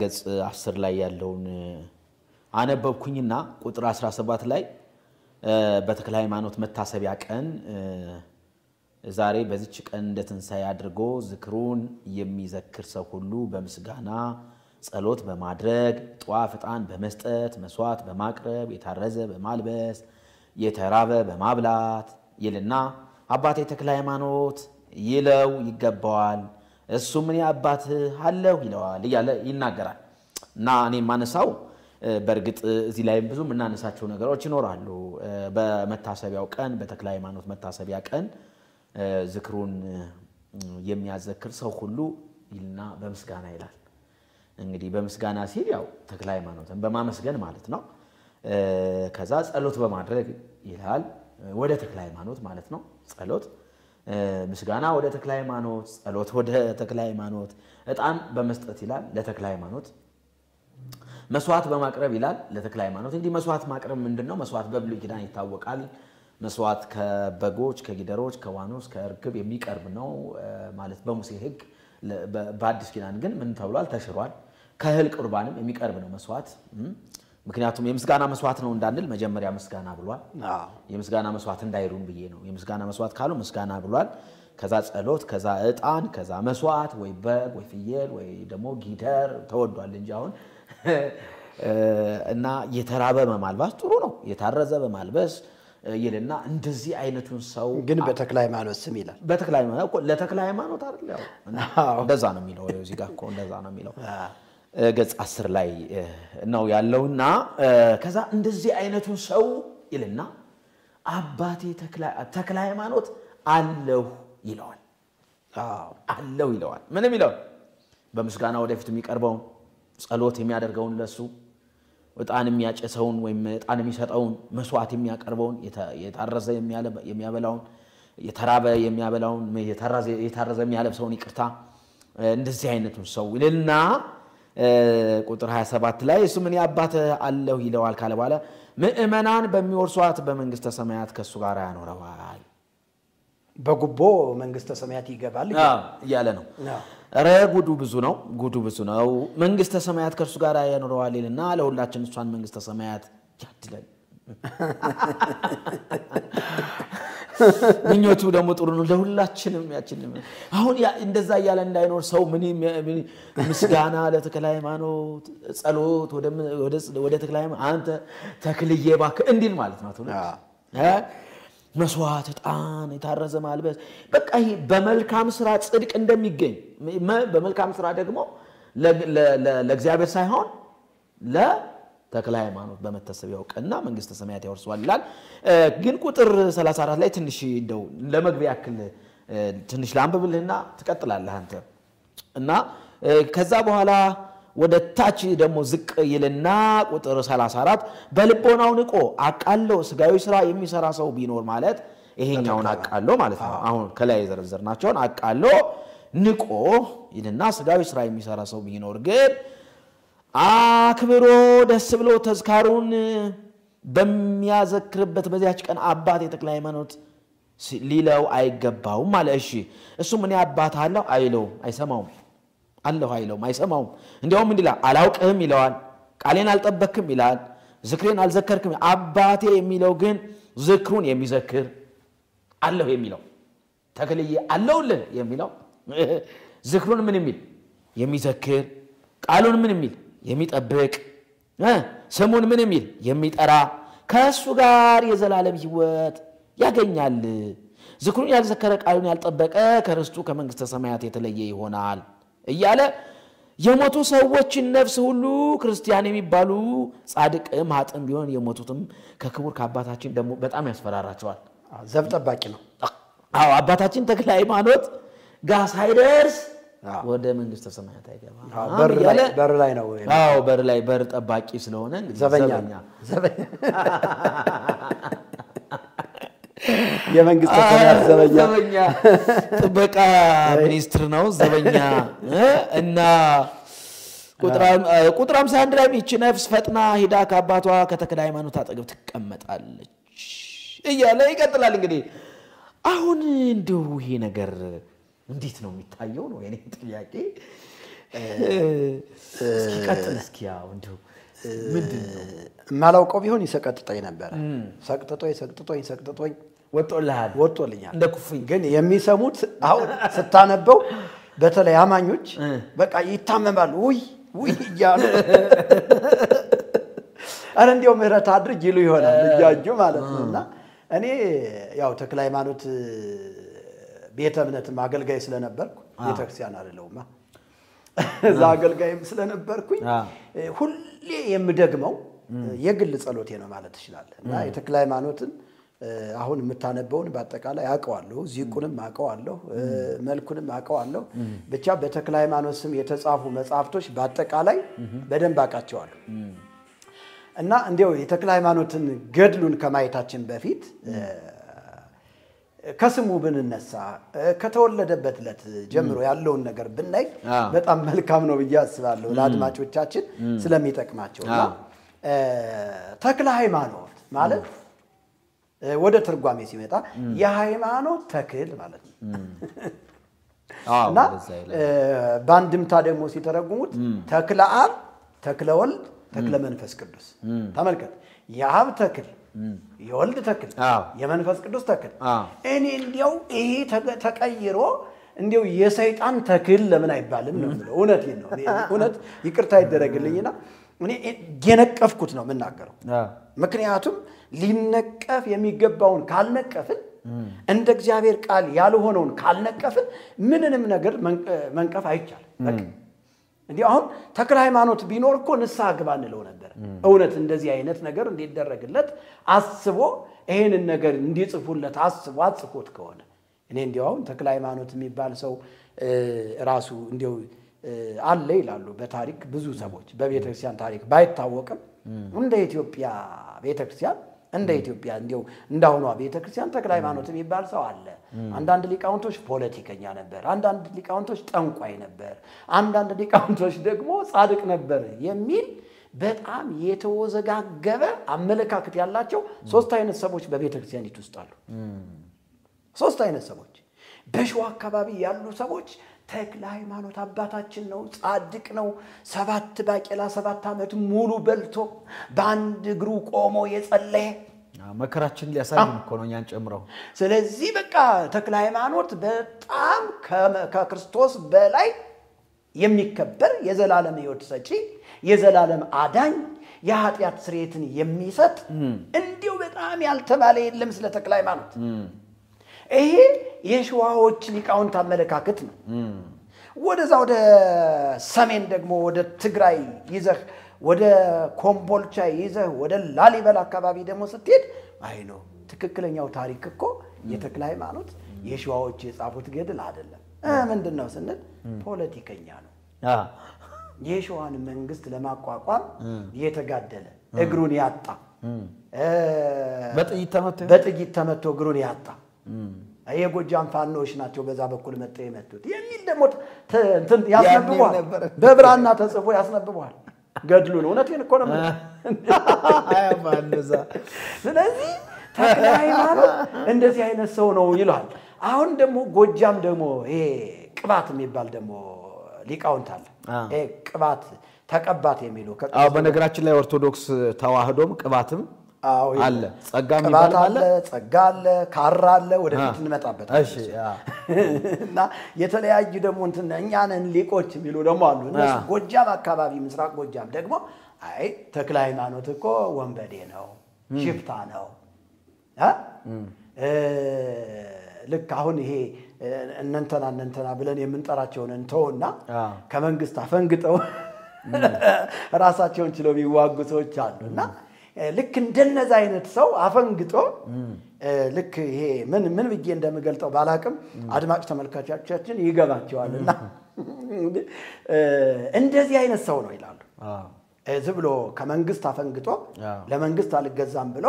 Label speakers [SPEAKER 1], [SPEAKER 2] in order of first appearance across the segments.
[SPEAKER 1] ገጽ 10 ላይ ያለውን አነበብኩኝና ቁጥር 17 ላይ በተክለ ሃይማኖት መታሰቢያ ቀን ዛሬ በዚች ቀን እንደተንሳይ አድርጎ ዝክሩን የሚዘክር ሰው ሁሉ በምስጋና ጸሎት በማድረግ ጧፍ ዕጣን በመስጠት መስዋዕት በማቅረብ የታረዘ በማልበስ የተራበ በማብላት ይልና አባቴ ተክለ ሃይማኖት ይለው ይገባዋል እሱ ምን ያባት አለው ይለዋል ይያለ ይናገራል እና እኔ ማነሳው በርግጥ እዚህ ላይ ብዙ ምናነሳቸው ነገሮች ይኖራሉ በመታሰቢያው ቀን በተክለ ሃይማኖት መታሰቢያ ቀን ዝክሩን የሚያዘክር ሰው ሁሉ ይልና በምስጋና ይላል እንግዲህ በምስጋና ሲል ያው ተክለ ሃይማኖትን በማመስገን ማለት ነው ከዛ ጸሎት በማድረግ ይላል ወደ ተክለ ሃይማኖት ማለት ነው ጸሎት ምስጋና ወደ ተክለ ሃይማኖት ጸሎት ወደ ተክለ ሃይማኖት ዕጣን በመስጠት ይላል ለተክለ ሃይማኖት መስዋዕት በማቅረብ ይላል ለተክለ ሃይማኖት እንግዲህ መስዋዕት ማቅረብ ምንድነው መስዋዕት በብሉይ ኪዳን ይታወቃል መስዋዕት ከበጎች ከጊደሮች ከዋኖስ ከርግብ የሚቀርብ ነው ማለት በሙሴ ሕግ በአዲስ ኪዳን ግን ምን ተብሏል ተሽሯል ከእህል ቁርባንም የሚቀርብ ነው መስዋዕት ምክንያቱም የምስጋና መስዋዕት ነው እንዳንል መጀመሪያ ምስጋና ብሏል የምስጋና መስዋዕት እንዳይሩን ብዬ ነው የምስጋና መስዋዕት ካሉ ምስጋና ብሏል ከዛ ጸሎት ከዛ ዕጣን ከዛ መስዋዕት ወይ በግ ወይ ፍየል ወይ ደግሞ ጊደር ተወዷል እንጂ አሁን እና የተራበ በማልበስ ጥሩ ነው የታረዘ በማልበስ ይልና እንደዚህ አይነቱን ሰው
[SPEAKER 2] ግን በተክለ ሃይማኖት ስም ይላል
[SPEAKER 1] በተክለ ሃይማኖት ለተክለ ሃይማኖት አይደል ያው እንደዛ ነው የሚለው እዚህ ጋር እኮ እንደዛ ነው የሚለው ገጽ 10 ላይ ነው ያለውና ከዛ እንደዚህ አይነቱን ሰው ይልና አባቴ ተክለ ሃይማኖት አለው ይለዋል አለው ይለዋል ምንም ይለዋል በምስጋና ወደፊት የሚቀርበው ጸሎት የሚያደርገውን ለሱ ዕጣን የሚያጨሰውን ወይም ዕጣን የሚሰጠውን መስዋዕት የሚያቀርበውን የታረዘ የሚያበላውን የተራበ የሚያበላውን የታረዘ የሚያለብሰውን ይቅርታ እንደዚህ አይነቱን ሰው ይልና ቁጥር 27 ላይ እሱ ምን ያባት አለው ይለዋል ካለ በኋላ ምእመናን በሚወርሷት በመንግስተ ሰማያት ከሱ ጋር ያኖረዋል
[SPEAKER 2] በጉቦ መንግስተ ሰማያት ይገባል
[SPEAKER 1] ይያለ ነው ረ ጉዱ ብዙ ነው መንግስተ ሰማያት ከሱ ጋር ያኖረዋል ይልና ለሁላችን እሷን መንግስተ ሰማያት ያድለን ምኞቱ ደግሞ ጥሩ ነው ለሁላችንም ያችንም አሁን እንደዛ ያለ እንዳይኖር ሰው ምን ምስጋና ለተክለ ሃይማኖት ጸሎት ወደ ተክለ ሃይማኖት አንተ ተክልዬ ባክ እንዲል ማለት ነው መስዋዕት ዕጣን የታረዘ ማልበስ በቃ ይሄ በመልካም ስራ ጽድቅ እንደሚገኝ በመልካም ስራ ደግሞ ለእግዚአብሔር ሳይሆን ለተክለ ሃይማኖት በመታሰቢያው ቀንና መንግስተ ሰማያት ያወርሰዋል ይላል ግን ቁጥር 34 ላይ ትንሽ እንደው ለመግቢያ ያክል ትንሽ ላንብብልህና ትቀጥላለህ አንተ እና ከዛ በኋላ ወደ ታች ደግሞ ዝቅ ይልና ቁጥር 34 በልቦናው ንቆ አቃለው ስጋዊ ስራ የሚሰራ ሰው ቢኖር ማለት ይሄኛውን አቃለው ማለት ነው አሁን ከላይ ዘርዘርናቸውን አቃለው ንቆ ይልና ስጋዊ ስራ የሚሰራ ሰው ቢኖር ግን አክብሮ ደስ ብሎ ተዝካሩን በሚያዘክርበት በዚያች ቀን አባቴ ተክለ ሃይማኖት ሊለው አይገባውም ማለት እሺ እሱ ምን ያባት አለው አይለው አይሰማውም አለው አይለው አይሰማውም እንዴውም እንዲላ አላውቅህም ይለዋል ቃሌን አልጠበክም ይላል ዝክሬን አልዘከርክም አባቴ የሚለው ግን ዝክሩን የሚዘክር አለው የሚለው ተክልዬ አለውልህ የሚለው ዝክሩን ምን የሚል የሚዘክር ቃሉን ምን የሚል የሚጠብቅ ስሙን ምን የሚል የሚጠራ ከሱ ጋር የዘላለም ሕይወት ያገኛል ዝክሩን ያልዘከረ ቃሉን ያልጠበቀ ከርስቱ ከመንግስተ ሰማያት የተለየ ይሆናል እያለ የሞቱ ሰዎችን ነፍስ ሁሉ ክርስቲያን የሚባሉ ጻድቅ ማጥም ቢሆን የሞቱትም ከክቡር ከአባታችን ደግሞ በጣም ያስፈራራቸዋል
[SPEAKER 2] ዘብ ጠባቂ ነው
[SPEAKER 1] አዎ አባታችን ተክለ ሃይማኖት ጋር ሳይደርስ ወደ መንግስተ ሰማያት አይገባም
[SPEAKER 2] በር ላይ ነው
[SPEAKER 1] አዎ በር ጠባቂ ስለሆነ
[SPEAKER 2] ዘበኛ የመንግስተ ሰማያት ዘበኛ
[SPEAKER 1] ጥበቃ ሚኒስትር ነው ዘበኛ እና ቁጥር 51 ላይ እቺ ነፍስ ፈጥና ሄዳ ከአባቷ ከተክለ ሃይማኖት አጠገብ ትቀመጣለች እያለ ይቀጥላል እንግዲህ አሁን እንደው ይሄ ነገር እንዴት ነው የሚታየው ነው የኔ ጥያቄ እስኪ ቀጥል እስኪ ያው እንደው ምንድነው
[SPEAKER 2] ማላውቀው ቢሆን ይሰቀጥጠኝ ነበር ሰቅጥጦኝ ወጥቶልኛል
[SPEAKER 1] እንደ ኩፍኝ
[SPEAKER 2] ግን የሚሰሙት አሁን ስታነበው በተለይ አማኞች በቃ ይታመማሉ ውይ ይያሉ አረ እንዲያው ምህረት አድርግ ይሉ ይሆናል እያጁ ማለት ነውና እኔ ያው ተክለ ሃይማኖት ቤተ እምነት ማገልጋይ ስለነበርኩ ቤተክርስቲያን አይደለውማ እዛ አገልጋይም ስለነበርኩኝ ሁሌ የምደግመው የግል ጸሎቴ ነው ማለት ይችላል እና የተክለ ሃይማኖትን አሁን የምታነበውን በአጠቃላይ አቀዋለሁ ዚቁንም አቀዋለሁ መልኩንም አቀዋለሁ ብቻ በተክለ ሃይማኖት ስም የተጻፉ መጽሐፍቶች በአጠቃላይ በደንብ አቃቸዋለሁ እና እንዴው የተክለ ሃይማኖትን ገድሉን ከማየታችን በፊት ከስሙ ብንነሳ ከተወለደበት ለት ጀምሮ ያለውን ነገር ብናይ በጣም መልካም ነው ብዬ አስባለሁ ለአድማጮቻችን ስለሚጠቅማቸውና ተክለ ሃይማኖት ማለት ወደ ትርጓሜ ሲመጣ የሃይማኖት ተክል ማለት ነው እና ባንድምታ ደግሞ ሲተረጉሙት ተክለ አብ ተክለ ወልድ ተክለ መንፈስ ቅዱስ ተመልከት የአብ ተክል የወልድ ተክል የመንፈስ ቅዱስ ተክል እኔ እንዲያው ይሄ ተቀይሮ እንዲያው የሰይጣን ተክል ለምን አይባልም ነው ማለት እውነቴን ነው እውነት ይቅርታ ይደረግልኝና እኔ የነቀፍኩት ነው መናገረው ምክንያቱም ሊነቀፍ የሚገባውን ካልነቀፍን እንደ እግዚአብሔር ቃል ያልሆነውን ካልነቀፍን ምንንም ነገር መንቀፍ አይቻልም በቃ እንዴ አሁን ተክለ ሃይማኖት ቢኖር እኮ ንስሐ ግባ እንለው ነበር እውነት እንደዚህ አይነት ነገር እንዲደረግለት አስቦ ይሄንን ነገር እንዲጽፉለት አጽፎት ከሆነ እኔ እንዲያው ተክለ ሃይማኖት የሚባል ሰው ራሱ እንዲያው አለ ይላሉ በታሪክ ብዙ ሰዎች በቤተክርስቲያን ታሪክ ባይታወቅም እንደ ኢትዮጵያ ቤተክርስቲያን እንደ ኢትዮጵያ እንዲያው እንዳሁኗ ቤተክርስቲያን ተክለ ሃይማኖት የሚባል ሰው አለ አንዳንድ ሊቃውንቶች ፖለቲከኛ ነበር አንዳንድ ሊቃውንቶች ጠንቋይ ነበር አንዳንድ ሊቃውንቶች ደግሞ ጻድቅ ነበር የሚል በጣም የተወዘጋገበ አመለካከት ያላቸው ሶስት አይነት ሰዎች በቤተክርስቲያን ውስጥ አሉ ሶስት አይነት ሰዎች በሸዋ አካባቢ ያሉ ሰዎች ተክለ ሃይማኖት አባታችን ነው ጻድቅ ነው 7 ባቄላ 7 አመት ሙሉ በልቶ በአንድ እግሩ ቆሞ የጸለየ
[SPEAKER 1] መከራችን ሊያሳየን እኮ ነው ያን ጨምረው
[SPEAKER 2] ስለዚህ በቃ ተክለ ሃይማኖት በጣም ከክርስቶስ በላይ የሚከበር የዘላለም ሕይወት ሰጪ የዘላለም አዳኝ የኃጢአት ስርየትን የሚሰጥ እንዲው በጣም ያልተባለ የለም ስለ ተክለ ሃይማኖት ይሄ የሸዋዎች ሊቃውንት አመለካከት ነው ወደዛ ወደ ሰሜን ደግሞ ወደ ትግራይ ይዘህ ወደ ኮምቦልቻ ይዘህ ወደ ላሊበላ አካባቢ ደግሞ ስትሄድ አይ ነው ትክክለኛው ታሪክ እኮ የተክለ ሃይማኖት የሸዋዎች የጻፉት ገድል አይደለም ምንድነው ስንል ፖለቲከኛ ነው የሸዋን መንግስት ለማቋቋም የተጋደለ እግሩን ያጣ በጥይት ተመቶ እግሩን ያጣ የጎጃም ፋኖች ናቸው በዛ በኩል መጥተው የመጡት የሚል ደግሞ እንትን ያስነብባል በብራና ተጽፎ ያስነብባል ገድሉን እውነቴን እኮ ነው
[SPEAKER 1] አያባለዛ
[SPEAKER 2] ስለዚህ ተክለ ሃይማኖት እንደዚህ አይነት ሰው ነው ይላል አሁን ደግሞ ጎጃም ደግሞ ይሄ ቅባት የሚባል ደግሞ ሊቃውንት አለ ይሄ ቅባት ተቀባት የሚሉ
[SPEAKER 1] በነገራችን ላይ ኦርቶዶክስ ተዋህዶም ቅባትም አለ ጸጋ
[SPEAKER 2] የሚባል አለ ጸጋ አለ ካራ አለ ወደፊት እንመጣበታለን እሺ እና የተለያዩ ደግሞ እኛንን ሊቆች የሚሉ ደግሞ አሉ እነሱ ጎጃም አካባቢ ምስራቅ ጎጃም ደግሞ አይ ተክለ ሃይማኖት እኮ ወንበዴ ነው ሽፍታ ነው ልክ አሁን ይሄ እነንተና ብለን የምንጠራቸውን እንተውና ከመንግስት አፈንግጠው ራሳቸውን ችለው ቢዋጉ ሰዎች አሉና ልክ እንደነዛ አይነት ሰው አፈንግጦ ልክ ይሄ ምን ብዬ እንደምገልጠው ባላቅም አድማጭ ተመልካቾቻችን ይገባቸዋልና እንደዚህ አይነት ሰው ነው ይላሉ ዝብሎ ከመንግስት አፈንግጦ ለመንግስት አልገዛም ብሎ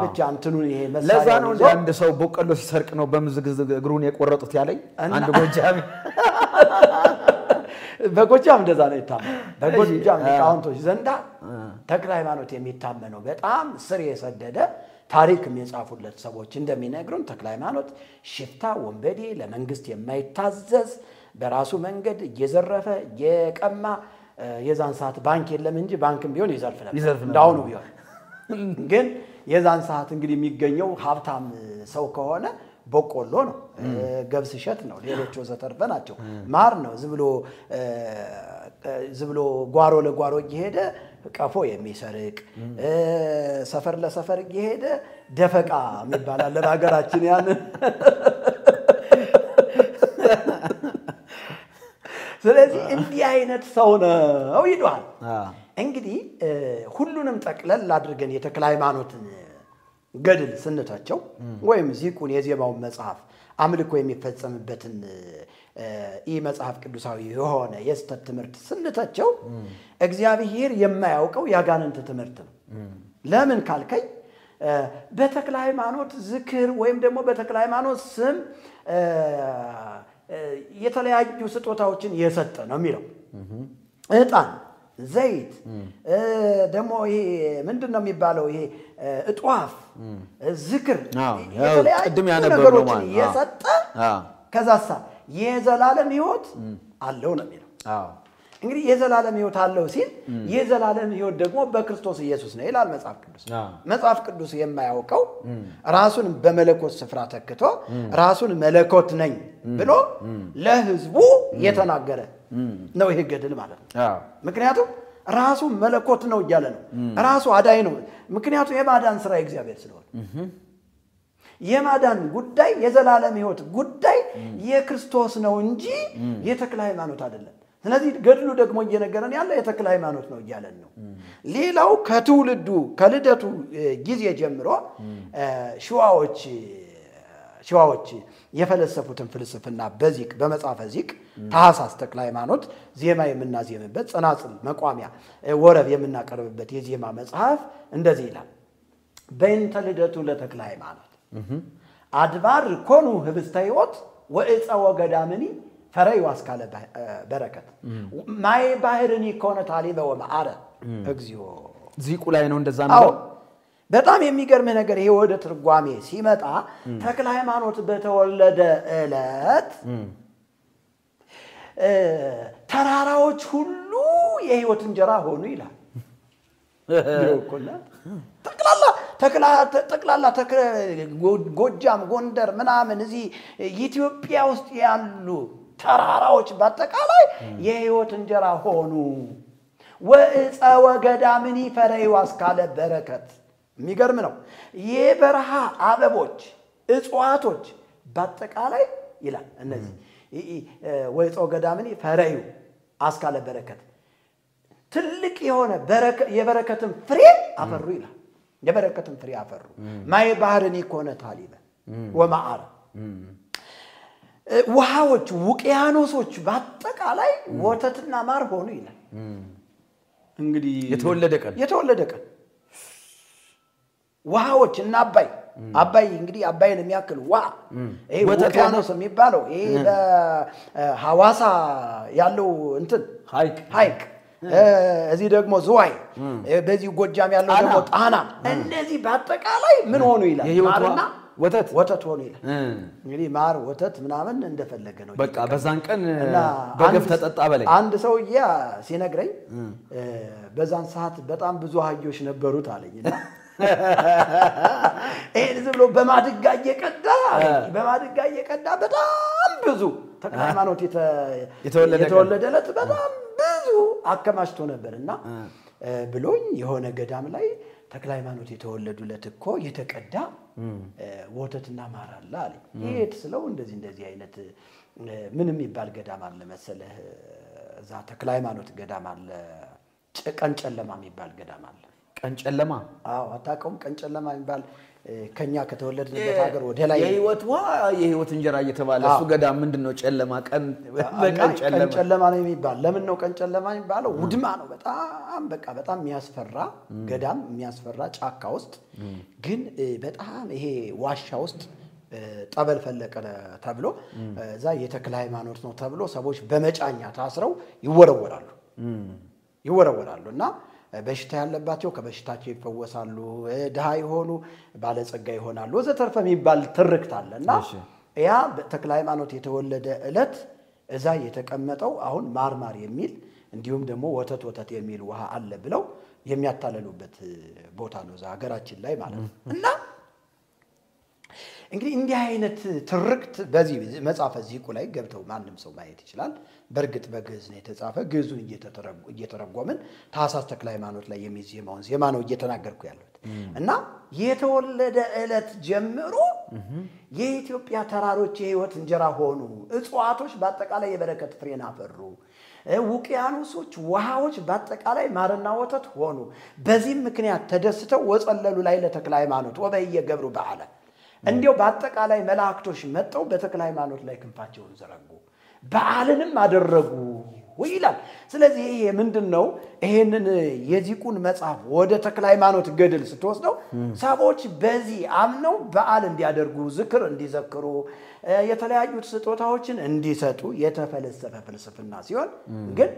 [SPEAKER 2] ብቻ እንትኑን ይሄ መሳሪያ
[SPEAKER 1] ለዛ ነው አንድ ሰው በቀሎ ሲሰርቅ ነው በምዝግዝ እግሩን የቆረጡት ያለኝ አንድ ጎጃም
[SPEAKER 2] በጎጃም እንደዛ ነው ይታመን በጎጃም ሊቃውንቶች ዘንዳ ተክለ ሃይማኖት የሚታመነው በጣም ስር የሰደደ ታሪክ የሚጻፉለት ሰዎች እንደሚነግሩን ተክለ ሃይማኖት ሽፍታ ወንበዴ ለመንግስት የማይታዘዝ በራሱ መንገድ እየዘረፈ የቀማ የዛን ሰዓት ባንክ የለም እንጂ ባንክም ቢሆን ይዘርፍ ነበር እንዳውኑ ቢሆን ግን የዛን ሰዓት እንግዲህ የሚገኘው ሀብታም ሰው ከሆነ በቆሎ ነው ገብስ እሸት ነው ሌሎች ወዘተርፈ ናቸው ማር ነው ዝብሎ ጓሮ ለጓሮ እየሄደ ቀፎ የሚሰርቅ ሰፈር ለሰፈር እየሄደ ደፈቃ የሚባል አለ በሀገራችን ያን ስለዚህ እንዲህ አይነት ሰው ነው ይሏል እንግዲህ ሁሉንም ጠቅለል አድርገን የተክለ ሃይማኖትን ገድል ስንታቸው ወይም ዚቁን የዜማውን መጽሐፍ አምልኮ የሚፈጸምበትን መጽሐፍ ቅዱሳዊ የሆነ የስተት ትምህርት ስንታቸው እግዚአብሔር የማያውቀው ያጋንንት ትምህርት ነው ለምን ካልከኝ በተክለ ሃይማኖት ዝክር ወይም ደግሞ በተክለ ሃይማኖት ስም የተለያዩ ስጦታዎችን የሰጠ ነው የሚለው እጣን ዘይት ደሞ ይሄ ምንድነው የሚባለው ይሄ እጧፍ ዝክር
[SPEAKER 1] ቅድም ያነበረው
[SPEAKER 2] ማለት የሰጠ ከዛሳ የዘላለም ሕይወት አለው ነው የሚለው እንግዲህ የዘላለም ሕይወት አለው ሲል የዘላለም ሕይወት ደግሞ በክርስቶስ ኢየሱስ ነው ይላል መጽሐፍ ቅዱስ የማያውቀው ራሱን በመለኮት ስፍራ ተክቶ ራሱን መለኮት ነኝ ብሎ ለሕዝቡ የተናገረ ነው ይሄ ገድል ማለት ነው ምክንያቱም ራሱ መለኮት ነው ይያለ ነው ራሱ አዳይ ነው ምክንያቱም የማዳን ስራ እግዚአብሔር ስለሆነ የማዳን ጉዳይ የዘላለም ሕይወት ጉዳይ የክርስቶስ ነው እንጂ የተክለ ሃይማኖት አይደለም ስለዚህ ገድሉ ደግሞ እየነገረን ያለ የተክለ ሃይማኖት ነው ይያለን ነው ሌላው ከትውልዱ ከልደቱ ጊዜ ጀምሮ ሸዋዎች የፈለሰፉትን ፍልስፍና በዚቅ በመጽሐፈ ዚቅ ታሐሳስ ተክለ ሃይማኖት ዜማ የምናዜምበት ጽናጽል መቋሚያ ወረብ የምናቀርብበት የዜማ መጽሐፍ እንደዚህ ይላል በእንተ ልደቱ ለተክለ ሃይማኖት አድባር ኮኑ ህብስተ ሕይወት ወእፀ ወገዳምኒ ፈረይ ዋስካለ በረከት ማይ ባህርኒ ኮነ ታሊበ ወማአረ እግዚኦ
[SPEAKER 1] ዚቁ ላይ ነው እንደዛ ነው
[SPEAKER 2] በጣም የሚገርም ነገር ይሄ ወደ ትርጓሜ ሲመጣ ተክለ ሃይማኖት በተወለደ ዕለት ተራራዎች ሁሉ የሕይወት እንጀራ ሆኑ ይላል ጠቅላላ ጎጃም ጎንደር ምናምን እዚህ ኢትዮጵያ ውስጥ ያሉ ተራራዎች በአጠቃላይ የሕይወት እንጀራ ሆኑ ወእፀ ወገዳምኒ ፈረይ ዋስካለ በረከት የሚገርም ነው የበረሃ አበቦች እጽዋቶች በአጠቃላይ ይላል እነዚህ ወእፀ ወገዳምኒ ፈረዩ አስካለ በረከት ትልቅ የሆነ የበረከትን ፍሬ አፈሩ ይላል የበረከትን ፍሬ አፈሩ ማይ ባህርኒ ኮነ ታሊበ ወማአረ ውሃዎች ውቅያኖሶች በአጠቃላይ ወተትና ማር ሆኑ ይላል እንግዲህ የተወለደ ቀን ውሃዎች እና አባይ እንግዲህ አባይን የሚያክል ይሄ ውቅያኖስ የሚባለው ይሄ በሐዋሳ ያለው እንትን ሃይቅ እዚህ ደግሞ ዝዋይ በዚህ ጎጃም ያለው ደግሞ ጣና እነዚህ በአጠቃላይ ምን ሆኑ ይላል ማርና ወተት ሆኑ ይላል እንግዲህ ማር ወተት ምናምን እንደፈለገ ነው
[SPEAKER 1] በቃ በዛን ቀን በገፍ ተጠጣ በላይ
[SPEAKER 2] አንድ ሰውዬ ሲነግረኝ በዛን ሰዓት በጣም ብዙ አህዮች ነበሩት አለኝና ዝም ብሎ በማድጋ እየቀዳ በጣም ብዙ ተክለ ሃይማኖት የተወለደለት በጣም ብዙ አከማችቶ ነበርና ብሎኝ የሆነ ገዳም ላይ ተክለ ሃይማኖት የተወለዱለት እኮ የተቀዳ ወተትና ማር አለ አለ ይሄት ስለው እንደዚህ አይነት ምንም ይባል ገዳም አለ መሰለህ እዛ ተክለ ሃይማኖት ገዳም አለ ቀንጨለማ የሚባል ገዳም አለ
[SPEAKER 1] ቀንጨለማ
[SPEAKER 2] አታውቀውም ቀንጨለማ የሚባል ከኛ ከተወለድንበት ሀገር ወደ ላይ
[SPEAKER 1] የሕይወት እንጀራ እየተባለ እሱ ገዳም ምንድነው ጨለማ ቀን
[SPEAKER 2] ቀንጨለማ ነው የሚባል ለምን ነው ቀንጨለማ የሚባለው ውድማ ነው በጣም የሚያስፈራ ገዳም የሚያስፈራ ጫካ ውስጥ ግን በጣም ይሄ ዋሻ ውስጥ ጠበል ፈለቀ ተብሎ እዛ የተክለ ሃይማኖት ነው ተብሎ ሰዎች በመጫኛ ታስረው ይወረወራሉና በሽታ ያለባቸው ከበሽታቸው ይፈወሳሉ ደሃ ይሆኑ ባለጸጋ ይሆናሉ ወዘተርፈ የሚባል ትርክት አለና ያ ተክለ ሃይማኖት የተወለደ ዕለት እዛ የተቀመጠው አሁን ማርማር የሚል እንዲሁም ደግሞ ወተት የሚል ውሃ አለ ብለው የሚያታለሉበት ቦታ ነው እዛ ሀገራችን ላይ ማለት ነው። እና እንግዲህ እንዲህ አይነት ትርክት በዚህ መጽሐፈ ዚቁ ላይ ገብተው ማንም ሰው ማየት ይችላል። በእርግጥ በግዕዝ ነው የተጻፈ። ግዕዙን እየተረጎምን ታኅሳስ ተክለ ሃይማኖት ላይ የሚዜማውን ዜማ ነው እየተናገርኩ ያለሁት። እና የተወለደ ዕለት ጀምሮ የኢትዮጵያ ተራሮች የሕይወት እንጀራ ሆኑ፣ እጽዋቶች በአጠቃላይ የበረከት ፍሬን አፈሩ፣ ውቅያኖሶች ውሃዎች በአጠቃላይ ማርና ወተት ሆኑ። በዚህም ምክንያት ተደስተው ወጸለሉ ላይ ለተክለ ሃይማኖት ወበየገብሩ በዓለ እንዲያው በአጠቃላይ መላእክቶች መጥተው በተክለ ሃይማኖት ላይ ክንፋቸውን ዘረጉ በዓልንም አደረጉ ይላል። ስለዚህ ይሄ ምንድነው? ይሄንን የዚቁን መጽሐፍ ወደ ተክለ ሃይማኖት ገድል ስትወስደው ሰዎች በዚህ አምነው በዓል እንዲያደርጉ ዝክር እንዲዘክሩ የተለያዩ ስጦታዎችን እንዲሰጡ የተፈለሰፈ ፍልስፍና ሲሆን ግን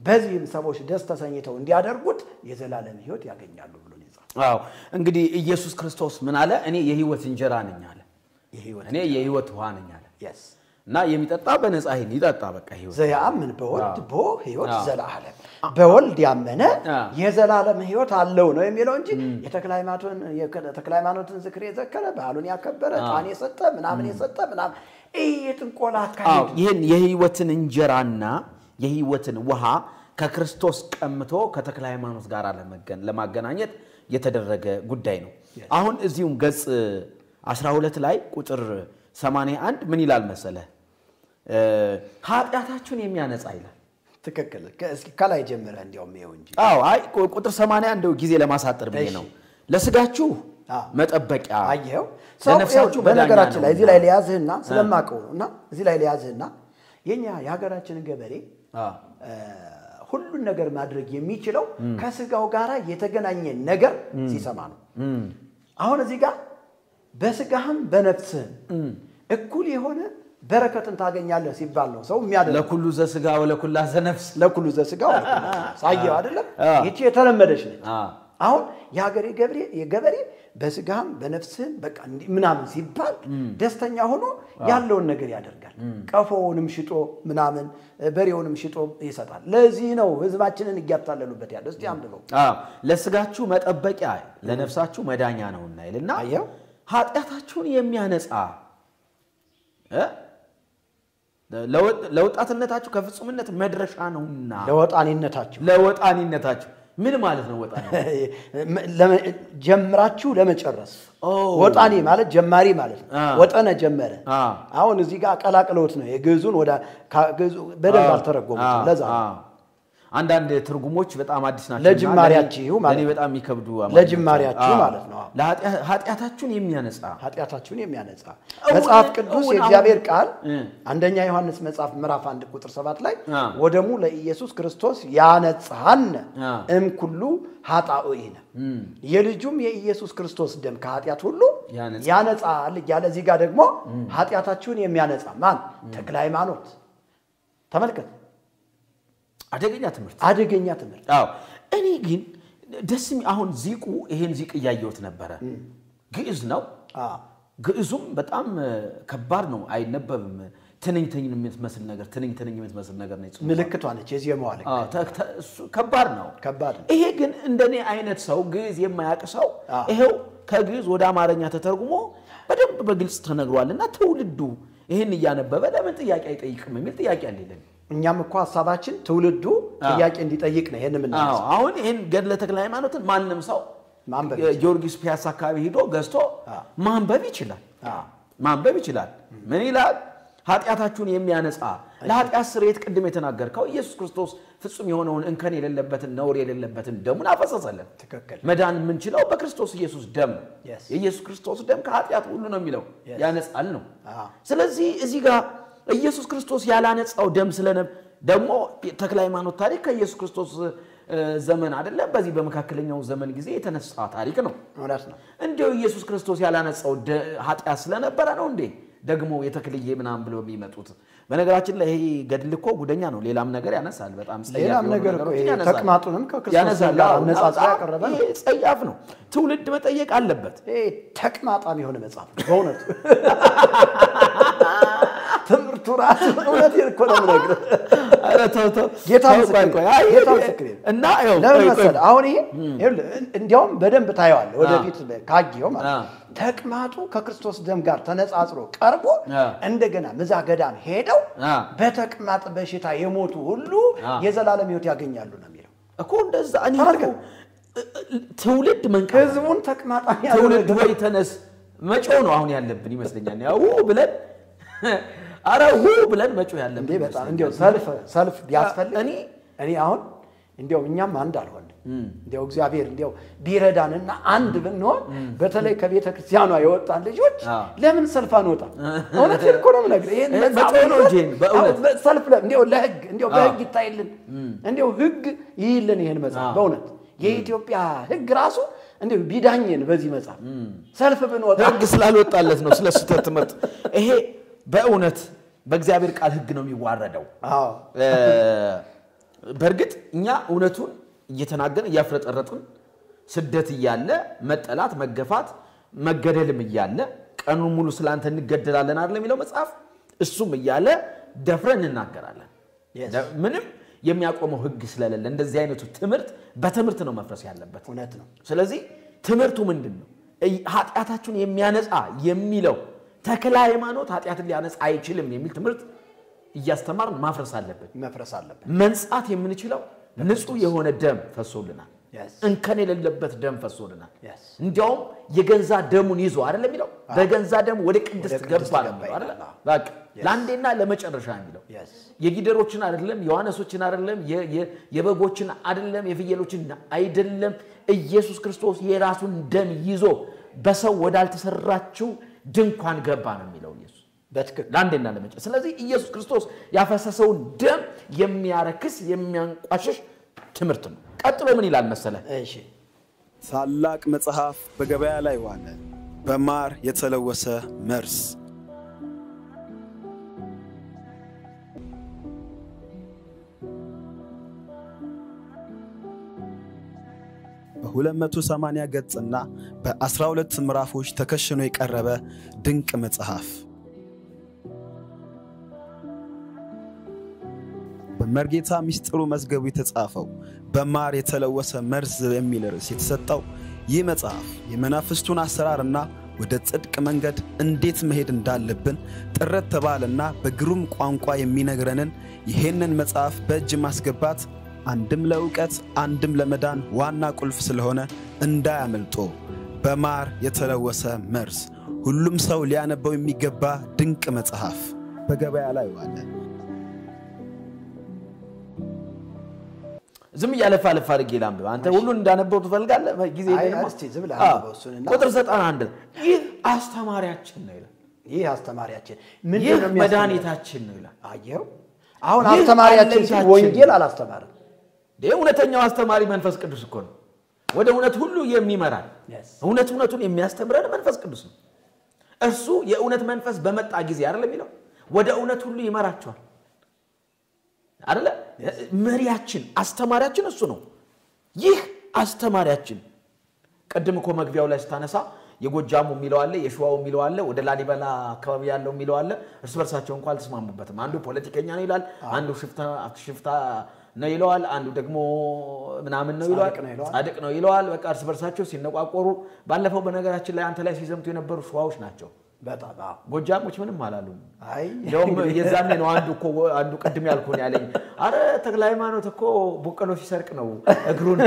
[SPEAKER 2] በዚህም ሰዎች ደስ ተሰኝተው እንዲያደርጉት የዘላለም ሕይወት ያገኛሉ ብሎ ይጻፋል።
[SPEAKER 1] አዎ እንግዲህ ኢየሱስ ክርስቶስ ምን አለ? እኔ የሕይወት እንጀራ ነኝ አለ። እኔ የሕይወት ውሃ ነኝ አለ። እና የሚጠጣ በነፃ ይጠጣ በቃ ሕይወት
[SPEAKER 2] ዘያምን በወልድ ቦ ሕይወት ዘላለም በወልድ ያመነ የዘላለም ሕይወት አለው ነው የሚለው እንጂ የተክለ ሃይማኖትን ዝክር የዘከረ በዓሉን ያከበረ ጣን የሰጠ ምናምን የሰጠ ምናምን ጥንቆላ አካሄድ
[SPEAKER 1] ይሄን የሕይወትን እንጀራና የሕይወትን ውሃ ከክርስቶስ ቀምቶ ከተክለ ሃይማኖት ጋር ለማገናኘት የተደረገ ጉዳይ ነው። አሁን እዚሁም ገጽ 12 ላይ ቁጥር 81 ምን ይላል መሰለ? ኃጢአታችሁን የሚያነጻ ይላል።
[SPEAKER 2] ትክክል። እስኪ ከላይ ጀምረህ እንዲያውም ይሄው እንጂ
[SPEAKER 1] አይ ቁጥር 80 እንደው ጊዜ ለማሳጠር ብዬ ነው። ለስጋችሁ መጠበቂያ
[SPEAKER 2] አየው ለነፍሳችሁ በነገራችን ላይ እዚህ ላይ ሊያዝህና ስለማቀው ነውና እዚህ ላይ ሊያዝህና የኛ የሀገራችን ገበሬ ሁሉን ነገር ማድረግ የሚችለው ከስጋው ጋራ የተገናኘ ነገር ሲሰማ ነው። አሁን እዚህ ጋር በስጋህም በነፍስህም እኩል የሆነ በረከትን ታገኛለህ ሲባል ነው ሰው የሚያደርግ።
[SPEAKER 1] ለኩሉ ዘስጋ ወለኩላ ዘነፍስ
[SPEAKER 2] ለኩሉ ዘስጋ ወለኩላ ሳይየው አይደለም ይቺ የተለመደች ነች። አሁን የገበሬ በስጋም በነፍስህም በቃ ምናምን ሲባል ደስተኛ ሆኖ ያለውን ነገር ያደርጋል። ቀፎውንም ሽጦ ምናምን በሬውንም ሽጦ ይሰጣል። ለዚህ ነው ህዝባችንን እያታለሉበት ያለው። እስቲ አንብበው።
[SPEAKER 1] ለስጋችሁ መጠበቂያ ለነፍሳችሁ መዳኛ ነውና ይልና
[SPEAKER 2] አየው
[SPEAKER 1] ኃጢአታችሁን የሚያነጻ ለወጣትነታችሁ ከፍጹምነት መድረሻ ነውና ለወጣኒነታችሁ ምን ማለት ነው? ወጣኒ
[SPEAKER 2] ጀምራችሁ ለመጨረስ ወጣኒ ማለት ጀማሪ ማለት ነው። ወጠነ ጀመረ። አሁን እዚህ ጋር አቀላቅለውት ነው የግዕዙን ወደ ግዕዙ በደንብ አልተረጎሙት። ለዛ
[SPEAKER 1] አንዳንድ ትርጉሞች በጣም አዲስ ናቸው።
[SPEAKER 2] ለጅማሪያችሁ ማለት
[SPEAKER 1] ለኔ በጣም ይከብዱ
[SPEAKER 2] ለጅማሪያችሁ ማለት ነው።
[SPEAKER 1] ኃጢአታችሁን የሚያነጻ
[SPEAKER 2] መጽሐፍ ቅዱስ የእግዚአብሔር ቃል አንደኛ ዮሐንስ መጽሐፍ ምዕራፍ 1 ቁጥር 7 ላይ ወደሙ ለኢየሱስ ክርስቶስ ያነጻን እምኩሉ ኃጣውኢነ የልጁም የኢየሱስ ክርስቶስ ደም ከኃጢአት ሁሉ ያነጻል ያለ። እዚህ ጋር ደግሞ ኃጢአታችሁን የሚያነጻ ማን? ተክለ ሃይማኖት። ተመልከት አደገኛ ትምህርት።
[SPEAKER 1] አዎ እኔ ግን ደስም አሁን ዚቁ ይሄን ዚቅ ያያዩት ነበር። ግዕዝ ነው። ግዕዙም በጣም ከባድ ነው፣ አይነበብም። ትንኝ የምትመስል ነገር ነው።
[SPEAKER 2] ምልክቷ ነች የዜማዋ ልክ።
[SPEAKER 1] ከባድ ነው። ይሄ ግን እንደኔ አይነት ሰው ግዕዝ የማያውቅ ሰው ይሄው ከግዕዝ ወደ አማርኛ ተተርጉሞ በደንብ በግልጽ ተነግሯልና ትውልዱ ይሄን እያነበበ ለምን ጥያቄ አይጠይቅም የሚል ጥያቄ አለኝ።
[SPEAKER 2] እኛም እኮ ሐሳባችን ትውልዱ ጥያቄ እንዲጠይቅ ነው ይሄን ምን ነው።
[SPEAKER 1] አሁን ይሄን ገድለ ተክለ ሃይማኖትን ማንንም ሰው ጊዮርጊስ ፒያሳ አካባቢ ሄዶ ገዝቶ ማንበብ ይችላል። ምን ይላል? ኃጢአታችሁን የሚያነጻ ለኃጢአት ስርየት ቅድም የተናገርከው ኢየሱስ ክርስቶስ ፍጹም የሆነውን እንከን የሌለበትን ነውር የሌለበትን ደሙን አፈሰሰልን። መዳን የምንችለው በክርስቶስ ኢየሱስ ደም። የኢየሱስ ክርስቶስ ደም ከኃጢአት ሁሉ ነው የሚለው ያነጻል ነው። ስለዚህ እዚህ ጋር ኢየሱስ ክርስቶስ ያላነጻው ደም ደግሞ ተክለ ሃይማኖት ታሪክ ከኢየሱስ ክርስቶስ ዘመን አይደለም፣ በዚህ በመካከለኛው ዘመን ጊዜ የተነሳ ታሪክ ነው። እንደው ኢየሱስ ክርስቶስ ያላነጻው ኃጢአት ስለነበረ ነው እንዴ ደግሞ የተክልዬ ምናምን ብለው የሚመጡት? በነገራችን ላይ ይሄ ገድል እኮ ጉደኛ ነው። ሌላም ነገር ያነሳል። በጣም ጸያፍ ነገር እኮ
[SPEAKER 2] ተቅማጡንም ከክርስቶስ ጋር አነጻጽሮ ያቀረበ ነው።
[SPEAKER 1] ጸያፍ ነው። ትውልድ መጠየቅ አለበት።
[SPEAKER 2] ተቅማጣም የሆነ መጽሐፍ በእውነት ትምህርቱ ትምህርቱ ራሱ እውነቴን እኮ ነው የምነግርህ
[SPEAKER 1] ኧረ ተው
[SPEAKER 2] ጌታ ምስክሬ እና ለምን መሰለህ አሁን ይሄ እንዲያውም በደንብ ታየዋለህ ወደፊት ካጊው ማለት ተቅማጡ ከክርስቶስ ደም ጋር ተነጻጽሮ ቀርቦ እንደገና ምዛ ገዳም ሄደው በተቅማጥ በሽታ የሞቱ ሁሉ የዘላለም ሕይወት ያገኛሉ ነው የሚለው እኮ እንደዛ እኔ ትውልድ መንቀ ህዝቡን ተቅማጣን ያለው ትውልድ ወይ ተነስ መጮ ነው አሁን ያለብን ይመስለኛል ያው ብለን አራው ብለን መጮ ያለብን በጣም እንዴው ሰልፍ ቢያስፈልግ እኔ አሁን እንዴው እኛም አንድ አልሆን እንዴው እግዚአብሔር እንዴው ቢረዳንና አንድ ብንሆን በተለይ ከቤተ ክርስቲያኗ የወጣን ልጆች ለምን ሰልፍ አንወጣ እውነት እኮ ነው ነገር ይሄን በእውነት ሰልፍ እንዴው ለህግ እንዴው በህግ ይታይልን እንዴው ህግ ይይልን ይሄን መጽሐፍ በእውነት የኢትዮጵያ ህግ ራሱ እንዴው ቢዳኝን በዚህ መጽሐፍ ሰልፍ ብንወጣ ህግ ስላልወጣለት ነው ስለስተት ትምህርት ይሄ በእውነት በእግዚአብሔር ቃል ህግ ነው የሚዋረደው በርግጥ እኛ እውነቱን እየተናገርን ያፍረጠረጥን ስደት ይያለ መጠላት መገፋት መገደልም ይያለ ቀኑን ሙሉ ስላንተ እንገደላለን አይደል የሚለው መጽሐፍ እሱም ይያለ ደፍረን እናገራለን ምንም የሚያቆመው ህግ ስለሌለ እንደዚህ አይነቱ ትምህርት በትምህርት ነው መፍረስ ያለበት እውነት ነው ስለዚህ ትምህርቱ ምንድነው ኃጢያታችሁን የሚያነጻ የሚለው ተክለ ሃይማኖት ኃጢያትን ሊያነጻ አይችልም የሚል ትምህርት እያስተማርን ማፍረስ አለበት መንጻት የምንችለው ንጹህ የሆነ ደም ፈሶልናል እንከን የሌለበት ደም ፈሶልናል እንዲያውም የገንዛ ደሙን ይዞ አይደል የሚለው በገንዛ ደም ወደ ቅድስት ገባ አይደል በቃ ላንዴና ለመጨረሻ የሚለው የጊደሮችን አይደለም ዮሐንሶችን አይደለም የበጎችን አይደለም የፍየሎችን አይደለም ኢየሱስ ክርስቶስ የራሱን ደም ይዞ በሰው ወዳልተሰራችው ድንኳን ገባ ነው የሚለው ኢየሱስ በትክክል ላንዴና ለመጨረሻ ስለዚህ ኢየሱስ ክርስቶስ ያፈሰሰው ደም የሚያረክስ የሚያንቋሽሽ ትምህርት ነው ቀጥሎ ምን ይላል መሰለ እሺ
[SPEAKER 3] ታላቅ መጽሐፍ በገበያ ላይ ዋለ በማር የተለወሰ መርስ በ280 ገጽና በ12 ምዕራፎች ተከሽኖ የቀረበ ድንቅ መጽሐፍ በመርጌታ ሚስጥሩ መዝገቡ የተጻፈው በማር የተለወሰ መርዝ የሚል ርዕስ የተሰጠው ይህ መጽሐፍ የመናፍስቱን አሰራርና ወደ ጽድቅ መንገድ እንዴት መሄድ እንዳለብን ጥረት ተባለና በግሩም ቋንቋ የሚነግረንን ይሄንን መጽሐፍ በእጅ ማስገባት አንድም ለውቀት አንድም ለመዳን ዋና ቁልፍ ስለሆነ እንዳያመልጦ በማር የተለወሰ መርዝ ሁሉም ሰው ሊያነበው የሚገባ ድንቅ መጽሐፍ በገበያ ላይ ዋለ
[SPEAKER 1] ዝም ያለፋለፋ አድርጌ ላምብ አንተ ሁሉን እንዳነበው ትፈልጋለህ ጊዜ የለም
[SPEAKER 2] እስቲ ዝም ብለህ አንብበው እሱንና
[SPEAKER 1] ቁጥር 91 ይህ አስተማሪያችን ነው ይላል
[SPEAKER 2] ይህ አስተማሪያችን ምንድነው
[SPEAKER 1] መድኃኒታችን ነው ይላል
[SPEAKER 2] አየው አሁን አስተማሪያችን ወንጌል አላስተማረም
[SPEAKER 1] እውነተኛው አስተማሪ መንፈስ ቅዱስ እኮ ነው ወደ እውነት ሁሉ የሚመራን እውነቱን የሚያስተምረን መንፈስ ቅዱስ ነው እርሱ የእውነት መንፈስ በመጣ ጊዜ አይደል የሚለው ወደ እውነት ሁሉ ይመራቸዋል አይደል መሪያችን አስተማሪያችን እሱ ነው ይህ አስተማሪያችን ቀደም እኮ መግቢያው ላይ ስታነሳ የጎጃሙ ሚለው አለ የሽዋው ሚለው አለ ወደ ላሊበላ አካባቢ ያለው ሚለው አለ እርስ በርሳቸው እንኳን አልተስማሙበትም አንዱ ፖለቲከኛ ነው ይላል አንዱ ሽፍታ ነው ይላል አንዱ ደግሞ ምናምን ነው ይላል ጻድቅ ነው ይላል በቃ እርስ በርሳቸው ሲነቋቆሩ ባለፈው በነገራችን ላይ አንተ ላይ ሲዘምቱ የነበሩ ሽዋዎች ናቸው
[SPEAKER 2] በጣም
[SPEAKER 1] ጎጃሞች ምንም አላሉ አይ ያውም የዛኔ ነው አንዱ ቀድም ያልኩኝ ያለኝ አረ ተክለ ሃይማኖት እኮ ቦቀሎ ሲሰርቅ ነው እግሩን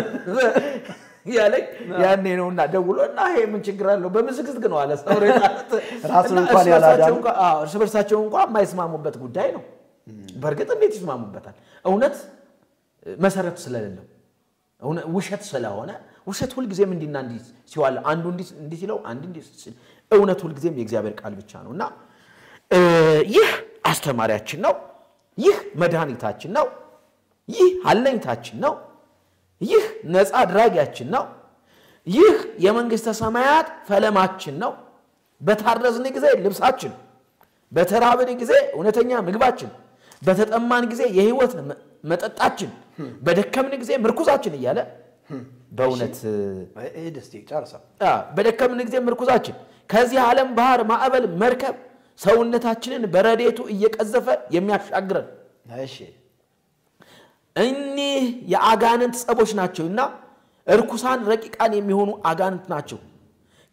[SPEAKER 1] ያለኝ ያኔ ነውና ደውሎና ይሄ ምን ችግር አለው በምስክስክ ነው አለ ሰውሬት
[SPEAKER 2] ራሱን እንኳን ያላዳሉ
[SPEAKER 1] እርስ በርሳቸው እንኳን የማይስማሙበት ጉዳይ ነው በርግጥ እንዴት ይስማሙበታል እውነት መሰረት ስለሌለው ውሸት ስለሆነ ውሸት ሁሉ ጊዜም እንዲና እንዲ ሲዋል አንዱ እንዲ ሲለው አንዱ እንዲ እውነት ሁሉ ጊዜም የእግዚአብሔር ቃል ብቻ ነውና ይህ አስተማሪያችን ነው ይህ መድኃኒታችን ነው ይህ አለኝታችን ነው ይህ ነፃ አድራጊያችን ነው ይህ የመንግስተ ሰማያት ፈለማችን ነው በታረዝን ጊዜ ልብሳችን በተራብን ጊዜ እውነተኛ ምግባችን በተጠማን ጊዜ የህይወት መጠጣችን በደከምን ጊዜ ምርኩዛችን ይያለ በእውነት
[SPEAKER 2] ደስቲ ጫርሳ
[SPEAKER 1] በደከምን ጊዜ ምርኩዛችን ከዚህ ዓለም ባህር ማዕበል መርከብ ሰውነታችንን በረዴቱ እየቀዘፈ የሚያሻግረን
[SPEAKER 2] እሺ
[SPEAKER 1] እኒህ የአጋንንት ጸቦች ናቸውና እርኩሳን ረቂቃን የሚሆኑ አጋንንት ናቸው